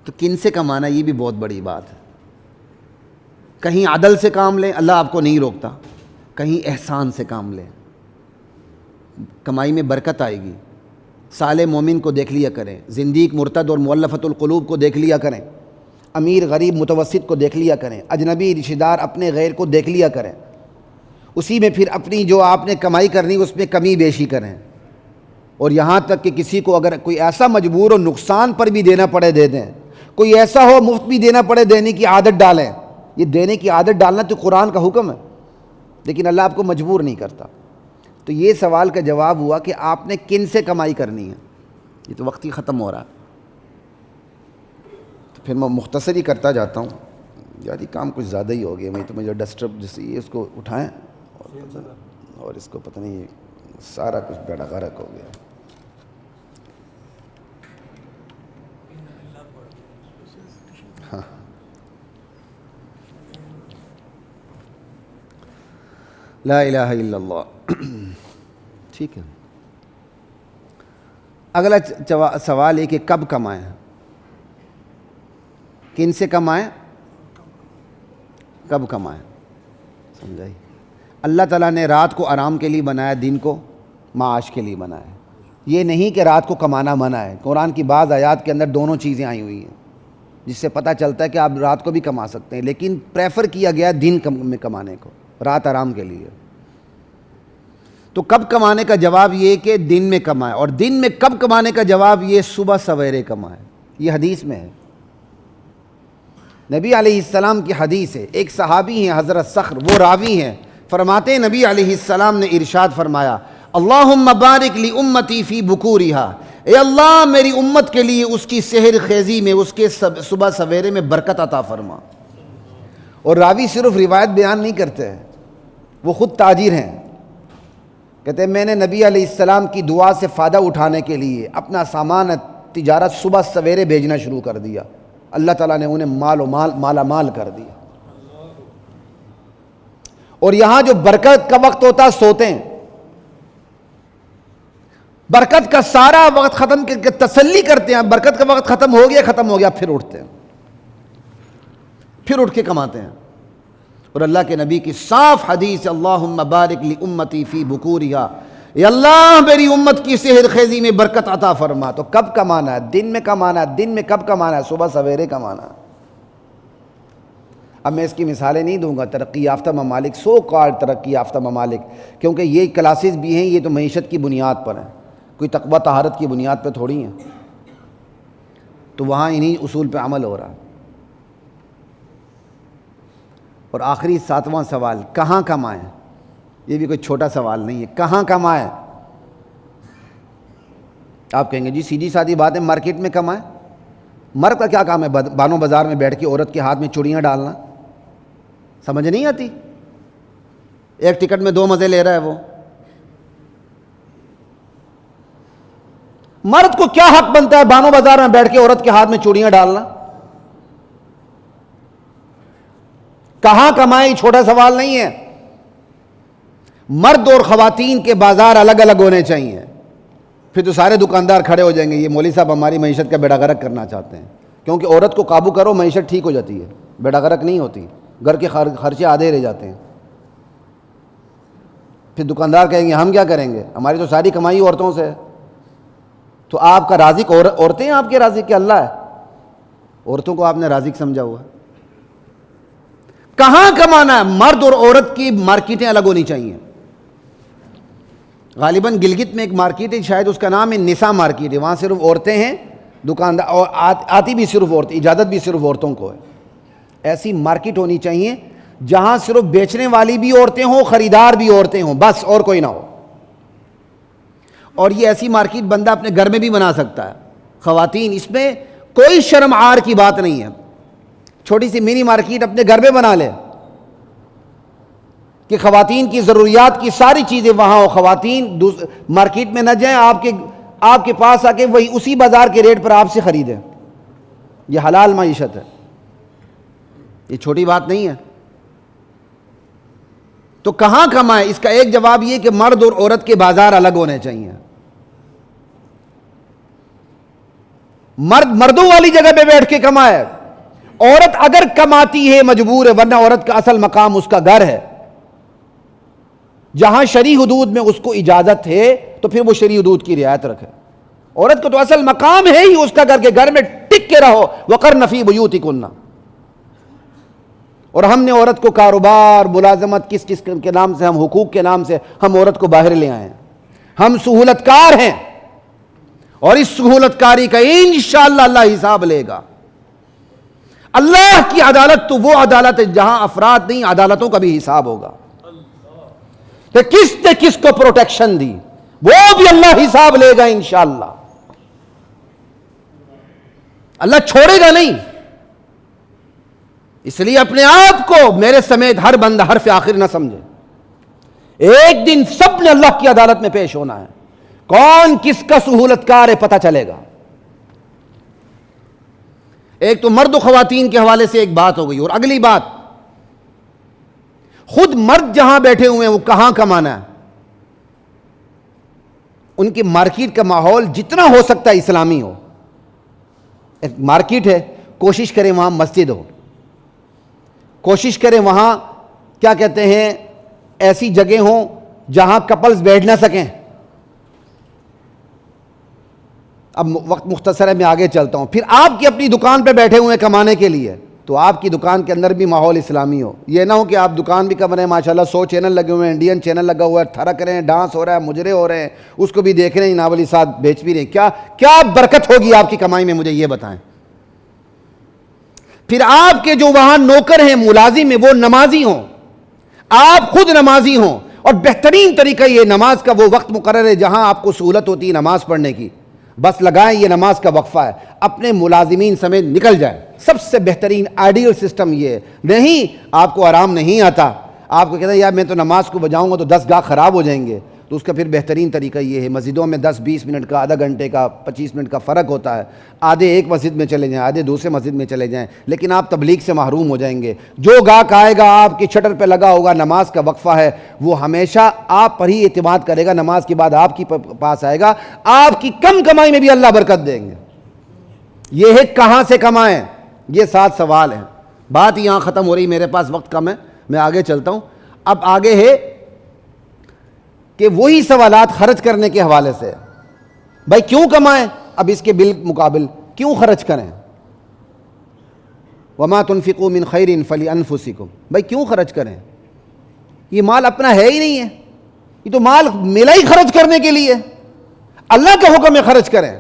تو کن سے کمانا، یہ بھی بہت بڑی بات ہے۔ کہیں عدل سے کام لیں، اللہ آپ کو نہیں روکتا، کہیں احسان سے کام لیں، کمائی میں برکت آئے گی۔ صالح مومن کو دیکھ لیا کریں، زندیق مرتد اور مؤلفۃ القلوب کو دیکھ لیا کریں، امیر غریب متوسط کو دیکھ لیا کریں، اجنبی رشتہ دار اپنے غیر کو دیکھ لیا کریں، اسی میں پھر اپنی جو آپ نے کمائی کرنی اس میں کمی بیشی کریں، اور یہاں تک کہ کسی کو اگر کوئی ایسا مجبور ہو نقصان پر بھی دینا پڑے دے دیں، کوئی ایسا ہو مفت بھی دینا پڑے دینے کی عادت ڈالیں۔ یہ دینے کی عادت ڈالنا تو قرآن کا حکم ہے، لیکن اللہ آپ کو مجبور نہیں کرتا۔ تو یہ سوال کا جواب ہوا کہ آپ نے کن سے کمائی کرنی ہے۔ یہ تو وقت ہی ختم ہو رہا ہے، تو پھر میں مختصر ہی کرتا جاتا ہوں۔ یار یہ کام کچھ زیادہ ہی ہو گیا، میں تو مجھے ڈسٹرب جیسے یہ اس کو اٹھائیں اور اس کو پتہ نہیں سارا کچھ بیڑا غرق ہو گیا۔ ہاں لا الہ الا اللہ۔ ٹھیک ہے، اگلا سوال ہے کہ کب کمائیں، کن سے کمائیں، کب کمائیں، سمجھائی؟ اللہ تعالیٰ نے رات کو آرام کے لیے بنایا، دن کو معاش کے لیے بنایا۔ یہ نہیں کہ رات کو کمانا منع ہے، قرآن کی بعض آیات کے اندر دونوں چیزیں آئی ہوئی ہیں، جس سے پتہ چلتا ہے کہ آپ رات کو بھی کما سکتے ہیں، لیکن پریفر کیا گیا دن میں کمانے کو، رات آرام کے لیے۔ تو کب کمانے کا جواب یہ کہ دن میں کمائے، اور دن میں کب کمانے کا جواب یہ صبح سویرے کمائے۔ یہ حدیث میں ہے، نبی علیہ السلام کی حدیث ہے۔ ایک صحابی ہیں حضرت صخر، وہ راوی ہیں، فرماتے ہیں نبی علیہ السلام نے ارشاد فرمایا، اللہم بارک لی امتی فی بکورہا، اے اللہ میری امت کے لیے اس کی سحر خیزی میں، اس کے صبح سویرے میں برکت عطا فرما۔ اور راوی صرف روایت بیان نہیں کرتے ہیں، وہ خود تاجر ہیں۔ کہتے ہیں میں نے نبی علیہ السلام کی دعا سے فائدہ اٹھانے کے لیے اپنا سامان تجارت صبح سویرے بھیجنا شروع کر دیا، اللہ تعالیٰ نے انہیں مالا مال کر دیا۔ اور یہاں جو برکت کا وقت ہوتا ہے سوتے ہیں، برکت کا سارا وقت ختم کر کے تسلی کرتے ہیں، برکت کا وقت ختم ہو گیا پھر اٹھتے ہیں، پھر اٹھ کے کماتے ہیں۔ اور اللہ کے نبی کی صاف حدیث، اللہم بارک لی امتی فی بکورہا، اے اللہ میری امت کی سحر خیزی میں برکت عطا فرما۔ تو کب کمانا ہے؟ دن میں کمانا ہے۔ دن میں کب کمانا ہے؟ صبح سویرے کمانا ہے۔ اب میں اس کی مثالیں نہیں دوں گا، ترقی یافتہ ممالک، سو کال ترقی یافتہ ممالک، کیونکہ یہ کلاسز بھی ہیں، یہ تو معیشت کی بنیاد پر ہیں، کوئی تقویٰ طہارت کی بنیاد پہ تھوڑی ہیں، تو وہاں انہی اصول پہ عمل ہو رہا ہے۔ اور آخری 7واں سوال، کہاں کمائیں؟ یہ بھی کوئی چھوٹا سوال نہیں ہے، کہاں کمائیں؟ آپ کہیں گے جی سیدھی سادھی بات ہے، مارکیٹ میں کمائیں۔ مرد کا کیا کام ہے بانوں بازار میں بیٹھ کے عورت کے ہاتھ میں چوڑیاں ڈالنا؟ سمجھ نہیں آتی؟ ایک ٹکٹ میں 2 مزے لے رہا ہے وہ. مرد کو کیا حق بنتا ہے بانو بازار میں بیٹھ کے عورت کے ہاتھ میں چوڑیاں ڈالنا؟ کہاں کمائے؟ چھوٹا سوال نہیں ہے. مرد اور خواتین کے بازار الگ الگ ہونے چاہیے. پھر تو سارے دکاندار کھڑے ہو جائیں گے، یہ مولوی صاحب ہماری معیشت کا بیڑا غرق کرنا چاہتے ہیں. کیونکہ عورت کو قابو کرو معیشت ٹھیک ہو جاتی ہے، بیڑا غرق نہیں ہوتی، گھر کے خرچے آدھے رہ جاتے ہیں. پھر دکاندار کہیں گے ہم کیا کریں گے، ہماری تو ساری کمائی عورتوں سے ہے. تو آپ کا رازق عورتیں ہیں؟ آپ کے رازق کہ اللہ ہے؟ عورتوں کو آپ نے رازق سمجھا ہوا. کہاں کمانا ہے؟ مرد اور عورت کی مارکیٹیں الگ ہونی چاہیے. غالباً گلگت میں ایک مارکیٹ ہے، شاید اس کا نام ہے نساء مارکیٹ ہے. وہاں صرف عورتیں ہیں دکاندار، اور آتی بھی صرف عورتیں، اجازت بھی صرف عورتوں کو ہے. ایسی مارکیٹ ہونی چاہیے جہاں صرف بیچنے والی بھی عورتیں ہوں، خریدار بھی عورتیں ہوں، بس اور کوئی نہ ہو. اور یہ ایسی مارکیٹ بندہ اپنے گھر میں بھی بنا سکتا ہے. خواتین، اس میں کوئی شرم عار کی بات نہیں ہے. چھوٹی سی منی مارکیٹ اپنے گھر میں بنا لے کہ خواتین کی ضروریات کی ساری چیزیں وہاں ہو. خواتین مارکیٹ میں نہ جائیں، آپ کے پاس آ کے وہی اسی بازار کے ریٹ پر آپ سے خریدیں. یہ حلال معیشت ہے، یہ چھوٹی بات نہیں ہے. تو کہاں کمائے؟ اس کا ایک جواب یہ کہ مرد اور عورت کے بازار الگ ہونے چاہیے. مرد مردوں والی جگہ پہ بیٹھ کے کمائے. عورت اگر کماتی ہے مجبور ہے، ورنہ عورت کا اصل مقام اس کا گھر ہے. جہاں شرعی حدود میں اس کو اجازت ہے تو پھر وہ شرعی حدود کی رعایت رکھے. عورت کو تو اصل مقام ہے ہی اس کا گھر، کے گھر میں ٹک کے رہو. وقرن فی بیوتکن. اور ہم نے عورت کو کاروبار، ملازمت، کس کے نام سے، ہم حقوق کے نام سے ہم عورت کو باہر لے آئے ہیں. ہم سہولت کار ہیں، اور اس سہولت کاری کا انشاءاللہ اللہ حساب لے گا. اللہ کی عدالت تو وہ عدالت ہے جہاں افراد نہیں، عدالتوں کا بھی حساب ہوگا کہ کس نے کس کو پروٹیکشن دی، وہ بھی اللہ حساب لے گا انشاءاللہ. اللہ چھوڑے گا نہیں. اس لیے اپنے آپ کو میرے سمیت ہر بندہ حرف آخر نہ سمجھے. ایک دن سب نے اللہ کی عدالت میں پیش ہونا ہے. کون کس کا سہولت کار ہے پتہ چلے گا. ایک تو مرد و خواتین کے حوالے سے ایک بات ہو گئی. اور اگلی بات، خود مرد جہاں بیٹھے ہوئے ہیں وہ کہاں کمانا ہے. ان کی مارکیٹ کا ماحول جتنا ہو سکتا ہے اسلامی ہو. ایک مارکیٹ ہے، کوشش کریں وہاں مسجد ہو. کوشش کریں وہاں کیا کہتے ہیں ایسی جگہ ہوں جہاں کپلز بیٹھ نہ سکیں. اب وقت مختصر ہے، میں آگے چلتا ہوں. پھر آپ کی اپنی دکان پہ بیٹھے ہوئے کمانے کے لیے، تو آپ کی دکان کے اندر بھی ماحول اسلامی ہو. یہ نہ ہو کہ آپ دکان بھی کم رہے ہیں، ماشاءاللہ 100 چینل لگے ہوئے ہیں، انڈین چینل لگا ہوا ہے، تھرک رہے ہیں، ڈانس ہو رہا ہے، مجرے ہو رہے ہیں، اس کو بھی دیکھ رہے ہیں، ناولی ساتھ بیچ بھی رہے ہیں. کیا برکت ہوگی آپ کی کمائی میں، مجھے یہ بتائیں. پھر آپ کے جو وہاں نوکر ہیں، ملازم ہیں، وہ نمازی ہوں، آپ خود نمازی ہوں. اور بہترین طریقہ یہ نماز کا وہ وقت مقرر ہے جہاں آپ کو سہولت ہوتی ہے نماز پڑھنے کی. بس لگائیں یہ نماز کا وقفہ ہے، اپنے ملازمین سمیت نکل جائیں. سب سے بہترین آئیڈیل سسٹم یہ ہے. نہیں، آپ کو آرام نہیں آتا، آپ کو کہتا ہے یار میں تو نماز کو بجاؤں گا تو 10 گاہ خراب ہو جائیں گے، تو اس کا پھر بہترین طریقہ یہ ہے، مسجدوں میں 10-20 منٹ کا، آدھا گھنٹے کا، 25 منٹ کا فرق ہوتا ہے. آدھے ایک مسجد میں چلے جائیں، آدھے دوسرے مسجد میں چلے جائیں، لیکن آپ تبلیغ سے محروم ہو جائیں گے. جو گاہک آئے گا آپ کی شٹر پہ لگا ہوگا، نماز کا وقفہ ہے، وہ ہمیشہ آپ پر ہی اعتماد کرے گا. نماز کے بعد آپ کی پاس آئے گا. آپ کی کم کمائی میں بھی اللہ برکت دیں گے. یہ ہے کہاں سے کمائیں. یہ 7 سوال ہیں. بات یہاں ختم ہو رہی، میرے پاس وقت کم ہے، میں آگے چلتا ہوں. اب آگے ہے کہ وہی سوالات خرچ کرنے کے حوالے سے. بھائی کیوں کمائیں؟ اب اس کے بالمقابل کیوں خرچ کریں؟ وما تنفقوا من خیر فلانفسکم. بھائی کیوں خرچ کریں؟ یہ مال اپنا ہے ہی نہیں ہے، یہ تو مال ملا ہی خرچ کرنے کے لیے. اللہ کا حکم ہے خرچ کریں،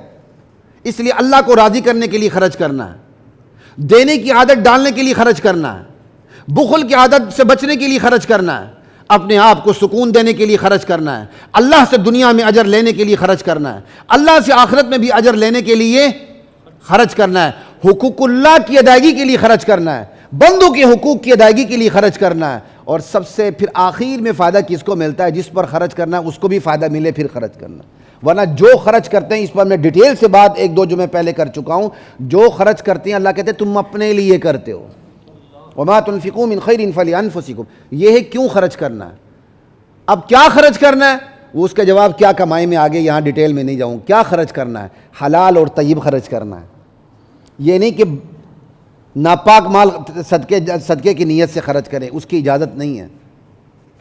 اس لیے اللہ کو راضی کرنے کے لیے خرچ کرنا ہے، دینے کی عادت ڈالنے کے لیے خرچ کرنا ہے، بخل کی عادت سے بچنے کے لیے خرچ کرنا ہے، اپنے آپ کو سکون دینے کے لیے خرچ کرنا ہے، اللہ سے دنیا میں اجر لینے کے لیے خرچ کرنا ہے، اللہ سے آخرت میں بھی اجر لینے کے لیے خرچ کرنا ہے، حقوق اللہ کی ادائیگی کے لیے خرچ کرنا ہے، بندوں کے حقوق کی ادائیگی کے لیے خرچ کرنا ہے، اور سب سے پھر آخر میں فائدہ کس کو ملتا ہے؟ جس پر خرچ کرنا ہے اس کو بھی فائدہ ملے پھر خرچ کرنا. ورنہ جو خرچ کرتے ہیں، اس پر میں ڈیٹیل سے بات ایک دو جو میں پہلے کر چکا ہوں، جو خرچ کرتے ہیں اللہ کہتے ہیں تم اپنے لیے کرتے ہو. وما تنفقوا من خیر فلانفسکم. یہ ہے کیوں خرچ کرنا ہے. اب کیا خرچ کرنا ہے وہ اس کا جواب کیا کمائی میں آگے یہاں ڈیٹیل میں نہیں جاؤں. کیا خرچ کرنا ہے؟ حلال اور طیب خرچ کرنا ہے. یہ نہیں کہ ناپاک مال صدقے کی نیت سے خرچ کریں، اس کی اجازت نہیں ہے.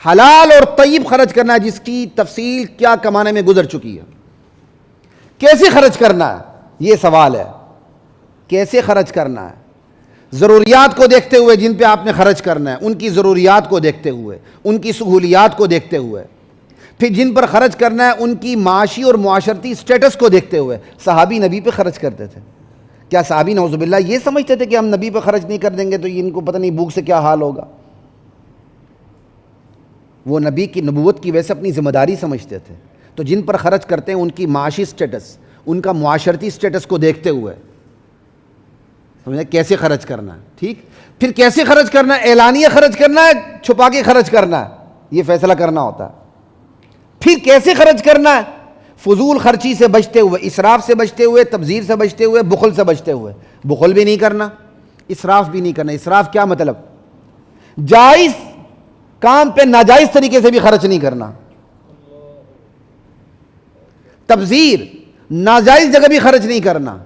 حلال اور طیب خرچ کرنا ہے، جس کی تفصیل کیا کمانے میں گزر چکی ہے. کیسے خرچ کرنا ہے یہ سوال ہے. کیسے خرچ کرنا ہے؟ ضروریات کو دیکھتے ہوئے جن پہ آپ نے خرچ کرنا ہے، ان کی ضروریات کو دیکھتے ہوئے، ان کی سہولیات کو دیکھتے ہوئے. پھر جن پر خرچ کرنا ہے ان کی معاشی اور معاشرتی سٹیٹس کو دیکھتے ہوئے. صحابی نبی پہ خرچ کرتے تھے. کیا صحابی نعوذ باللہ یہ سمجھتے تھے کہ ہم نبی پہ خرچ نہیں کر دیں گے تو ان کو پتہ نہیں بھوک سے کیا حال ہوگا؟ وہ نبی کی نبوت کی وجہ سے اپنی ذمہ داری سمجھتے تھے. تو جن پر خرچ کرتے ہیں ان کی معاشی سٹیٹس، ان کا معاشرتی سٹیٹس کو دیکھتے ہوئے سمجھے کیسے خرچ کرنا ہے. ٹھیک. پھر کیسے خرچ کرنا ہے؟ اعلانیہ خرچ کرنا ہے، چھپا کے خرچ کرنا ہے، یہ فیصلہ کرنا ہوتا ہے. پھر کیسے خرچ کرنا ہے؟ فضول خرچی سے بچتے ہوئے، اسراف سے بچتے ہوئے، تبذیر سے بچتے ہوئے، بخل سے بچتے ہوئے. بخل بھی نہیں کرنا، اسراف بھی نہیں کرنا. اسراف کیا مطلب؟ جائز کام پہ ناجائز طریقے سے بھی خرچ نہیں کرنا. تبذیر، ناجائز جگہ بھی خرچ نہیں کرنا.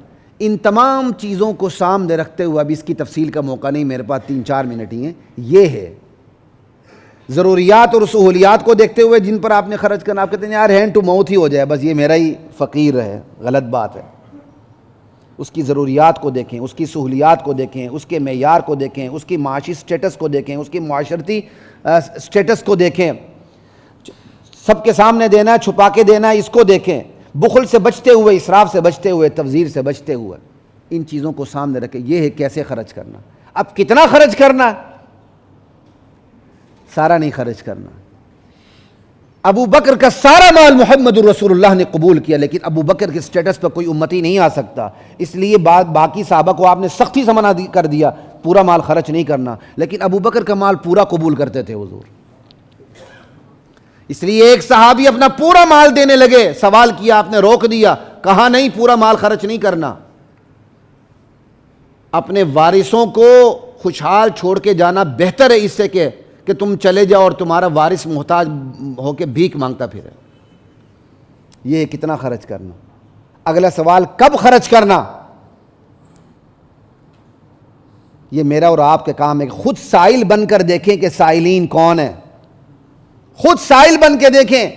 ان تمام چیزوں کو سامنے رکھتے ہوئے، اب اس کی تفصیل کا موقع نہیں میرے پاس، 3-4 منٹ ہی ہیں. یہ ہے ضروریات اور سہولیات کو دیکھتے ہوئے جن پر آپ نے خرچ کرنا. آپ کہتے ہیں یار ہینڈ ٹو ماؤتھ ہی ہو جائے بس، یہ میرا ہی فقیر ہے. غلط بات ہے. اس کی ضروریات کو دیکھیں، اس کی سہولیات کو دیکھیں، اس کے معیار کو دیکھیں، اس کی معاشی سٹیٹس کو دیکھیں، اس کی معاشرتی سٹیٹس کو دیکھیں. سب کے سامنے دینا ہے، چھپا کے دینا ہے، اس کو دیکھیں. بخل سے بچتے ہوئے، اسراف سے بچتے ہوئے، تبذیر سے بچتے ہوئے، ان چیزوں کو سامنے رکھیں. یہ ہے کیسے خرچ کرنا. اب کتنا خرچ کرنا؟ سارا نہیں خرچ کرنا. ابو بکر کا سارا مال محمد الرسول اللہ نے قبول کیا، لیکن ابو بکر کے سٹیٹس پہ کوئی امتی نہیں آ سکتا. اس لیے باقی صحابہ کو آپ نے سختی سے منع کر دیا پورا مال خرچ نہیں کرنا، لیکن ابو بکر کا مال پورا قبول کرتے تھے حضور. اس لیے ایک صحابی اپنا پورا مال دینے لگے، سوال کیا، آپ نے روک دیا، کہا نہیں پورا مال خرچ نہیں کرنا. اپنے وارثوں کو خوشحال چھوڑ کے جانا بہتر ہے اس سے کہ تم چلے جاؤ اور تمہارا وارث محتاج ہو کے بھیک مانگتا پھرے. یہ کتنا خرچ کرنا. اگلا سوال، کب خرچ کرنا؟ یہ میرا اور آپ کے کام ہے. خود سائل بن کر دیکھیں کہ سائلین کون ہیں. خود سائل بن کے دیکھیں.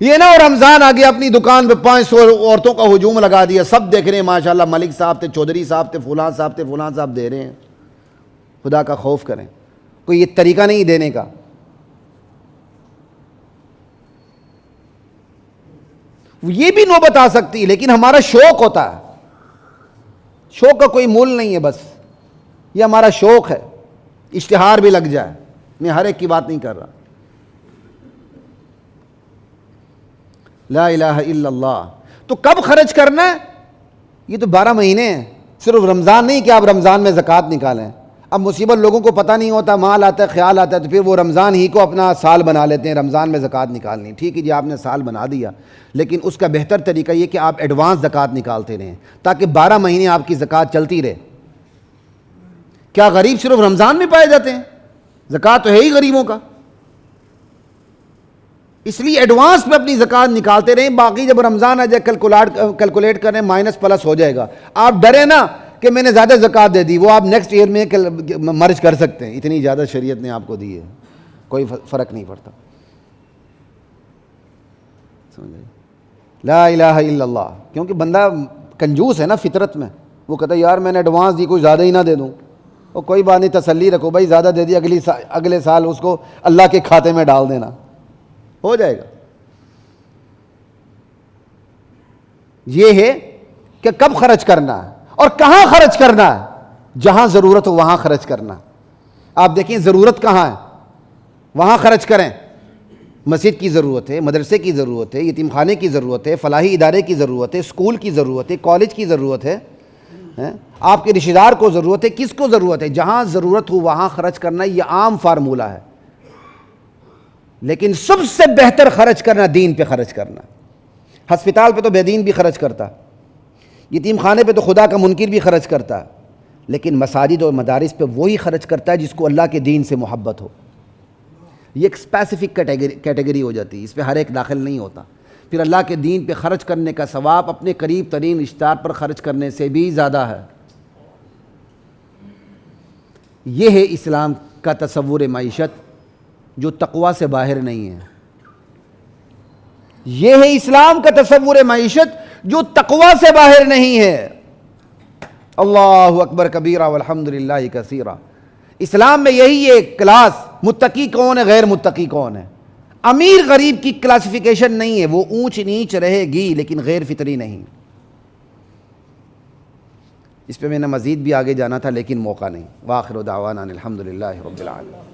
یہ نہ اور رمضان آ گیا، اپنی دکان پہ 500 عورتوں کا ہجوم لگا دیا، سب دیکھ رہے ہیں ماشاءاللہ، ملک صاحب تھے، چودھری صاحب تھے، فلاں صاحب تھے، فلاں صاحب دے رہے ہیں. خدا کا خوف کریں. کوئی یہ طریقہ نہیں دینے کا. یہ بھی نوبت آ سکتی ہے، لیکن ہمارا شوق ہوتا ہے. شوق کا کوئی مول نہیں ہے، بس یہ ہمارا شوق ہے. اشتہار بھی لگ جائے. میں ہر ایک کی بات نہیں کر رہا. لا الہ الا اللہ. تو کب خرچ کرنا ہے؟ یہ تو 12 مہینے ہیں. صرف رمضان نہیں کہ آپ رمضان میں زکوٰۃ نکالیں. اب مصیبت لوگوں کو پتہ نہیں ہوتا، مال آتا ہے، خیال آتا ہے، تو پھر وہ رمضان ہی کو اپنا سال بنا لیتے ہیں، رمضان میں زکوٰۃ نکالنی. ٹھیک ہے جی، آپ نے سال بنا دیا، لیکن اس کا بہتر طریقہ یہ کہ آپ ایڈوانس زکوٰۃ نکالتے رہیں تاکہ 12 مہینے آپ کی زکوٰۃ چلتی رہے. کیا غریب صرف رمضان میں پائے جاتے ہیں؟ زکوٰۃ تو ہے ہی غریبوں کا. اس لیے ایڈوانس میں اپنی زکوٰۃ نکالتے رہیں. باقی جب رمضان آ جائے کیلکولیٹ کریں، مائنس پلس ہو جائے گا. آپ ڈرے نا کہ میں نے زیادہ زکوٰۃ دے دی، وہ آپ نیکسٹ ایئر میں مرج کر سکتے ہیں. اتنی زیادہ شریعت نے آپ کو دی ہے، کوئی فرق نہیں پڑتا. لا الہ الا اللہ. کیونکہ بندہ کنجوس ہے نا فطرت میں. وہ کہتا ہے یار میں نے ایڈوانس دی، کوئی زیادہ ہی نہ دے دوں. اور کوئی بات نہیں، تسلی رکھو بھائی، زیادہ دے دی، اگلے سال اس کو اللہ کے کھاتے میں ڈال دینا، ہو جائے گا. یہ ہے کہ کب خرچ کرنا ہے اور کہاں خرچ کرنا ہے. جہاں ضرورت ہو وہاں خرچ کرنا. آپ دیکھیں ضرورت کہاں ہے وہاں خرچ کریں. مسجد کی ضرورت ہے، مدرسے کی ضرورت ہے، یتیم خانے کی ضرورت ہے، فلاحی ادارے کی ضرورت ہے، اسکول کی ضرورت ہے، کالج کی ضرورت ہے، آپ کے رشتہ دار کو ضرورت ہے، کس کو ضرورت ہے؟ جہاں ضرورت ہو وہاں خرچ کرنا، یہ عام فارمولہ ہے، لیکن سب سے بہتر خرچ کرنا دین پہ خرچ کرنا۔ ہسپتال پہ تو بے دین بھی خرچ کرتا، یتیم خانے پہ تو خدا کا منکر بھی خرچ کرتا، لیکن مساجد اور مدارس پہ وہی خرچ کرتا ہے جس کو اللہ کے دین سے محبت ہو۔ یہ ایک اسپیسیفک کیٹیگری ہو جاتی ہے، اس پہ ہر ایک داخل نہیں ہوتا۔ پھر اللہ کے دین پہ خرچ کرنے کا ثواب اپنے قریب ترین رشتہ دار پر خرچ کرنے سے بھی زیادہ ہے۔ یہ ہے اسلام کا تصور معیشت جو تقویٰ سے باہر نہیں ہے۔ یہ ہے اسلام کا تصور معیشت جو تقویٰ سے باہر نہیں ہے۔ اللہ اکبر کبیرہ والحمدللہ کثیرہ۔ اسلام میں یہی ایک کلاس، متقی کون ہے، غیر متقی کون ہے۔ امیر غریب کی کلاسیفیکیشن نہیں ہے، وہ اونچ نیچ رہے گی لیکن غیر فطری نہیں۔ اس پہ میں نے مزید بھی آگے جانا تھا لیکن موقع نہیں۔ وآخر دعوانا الحمدللہ رب العالمین۔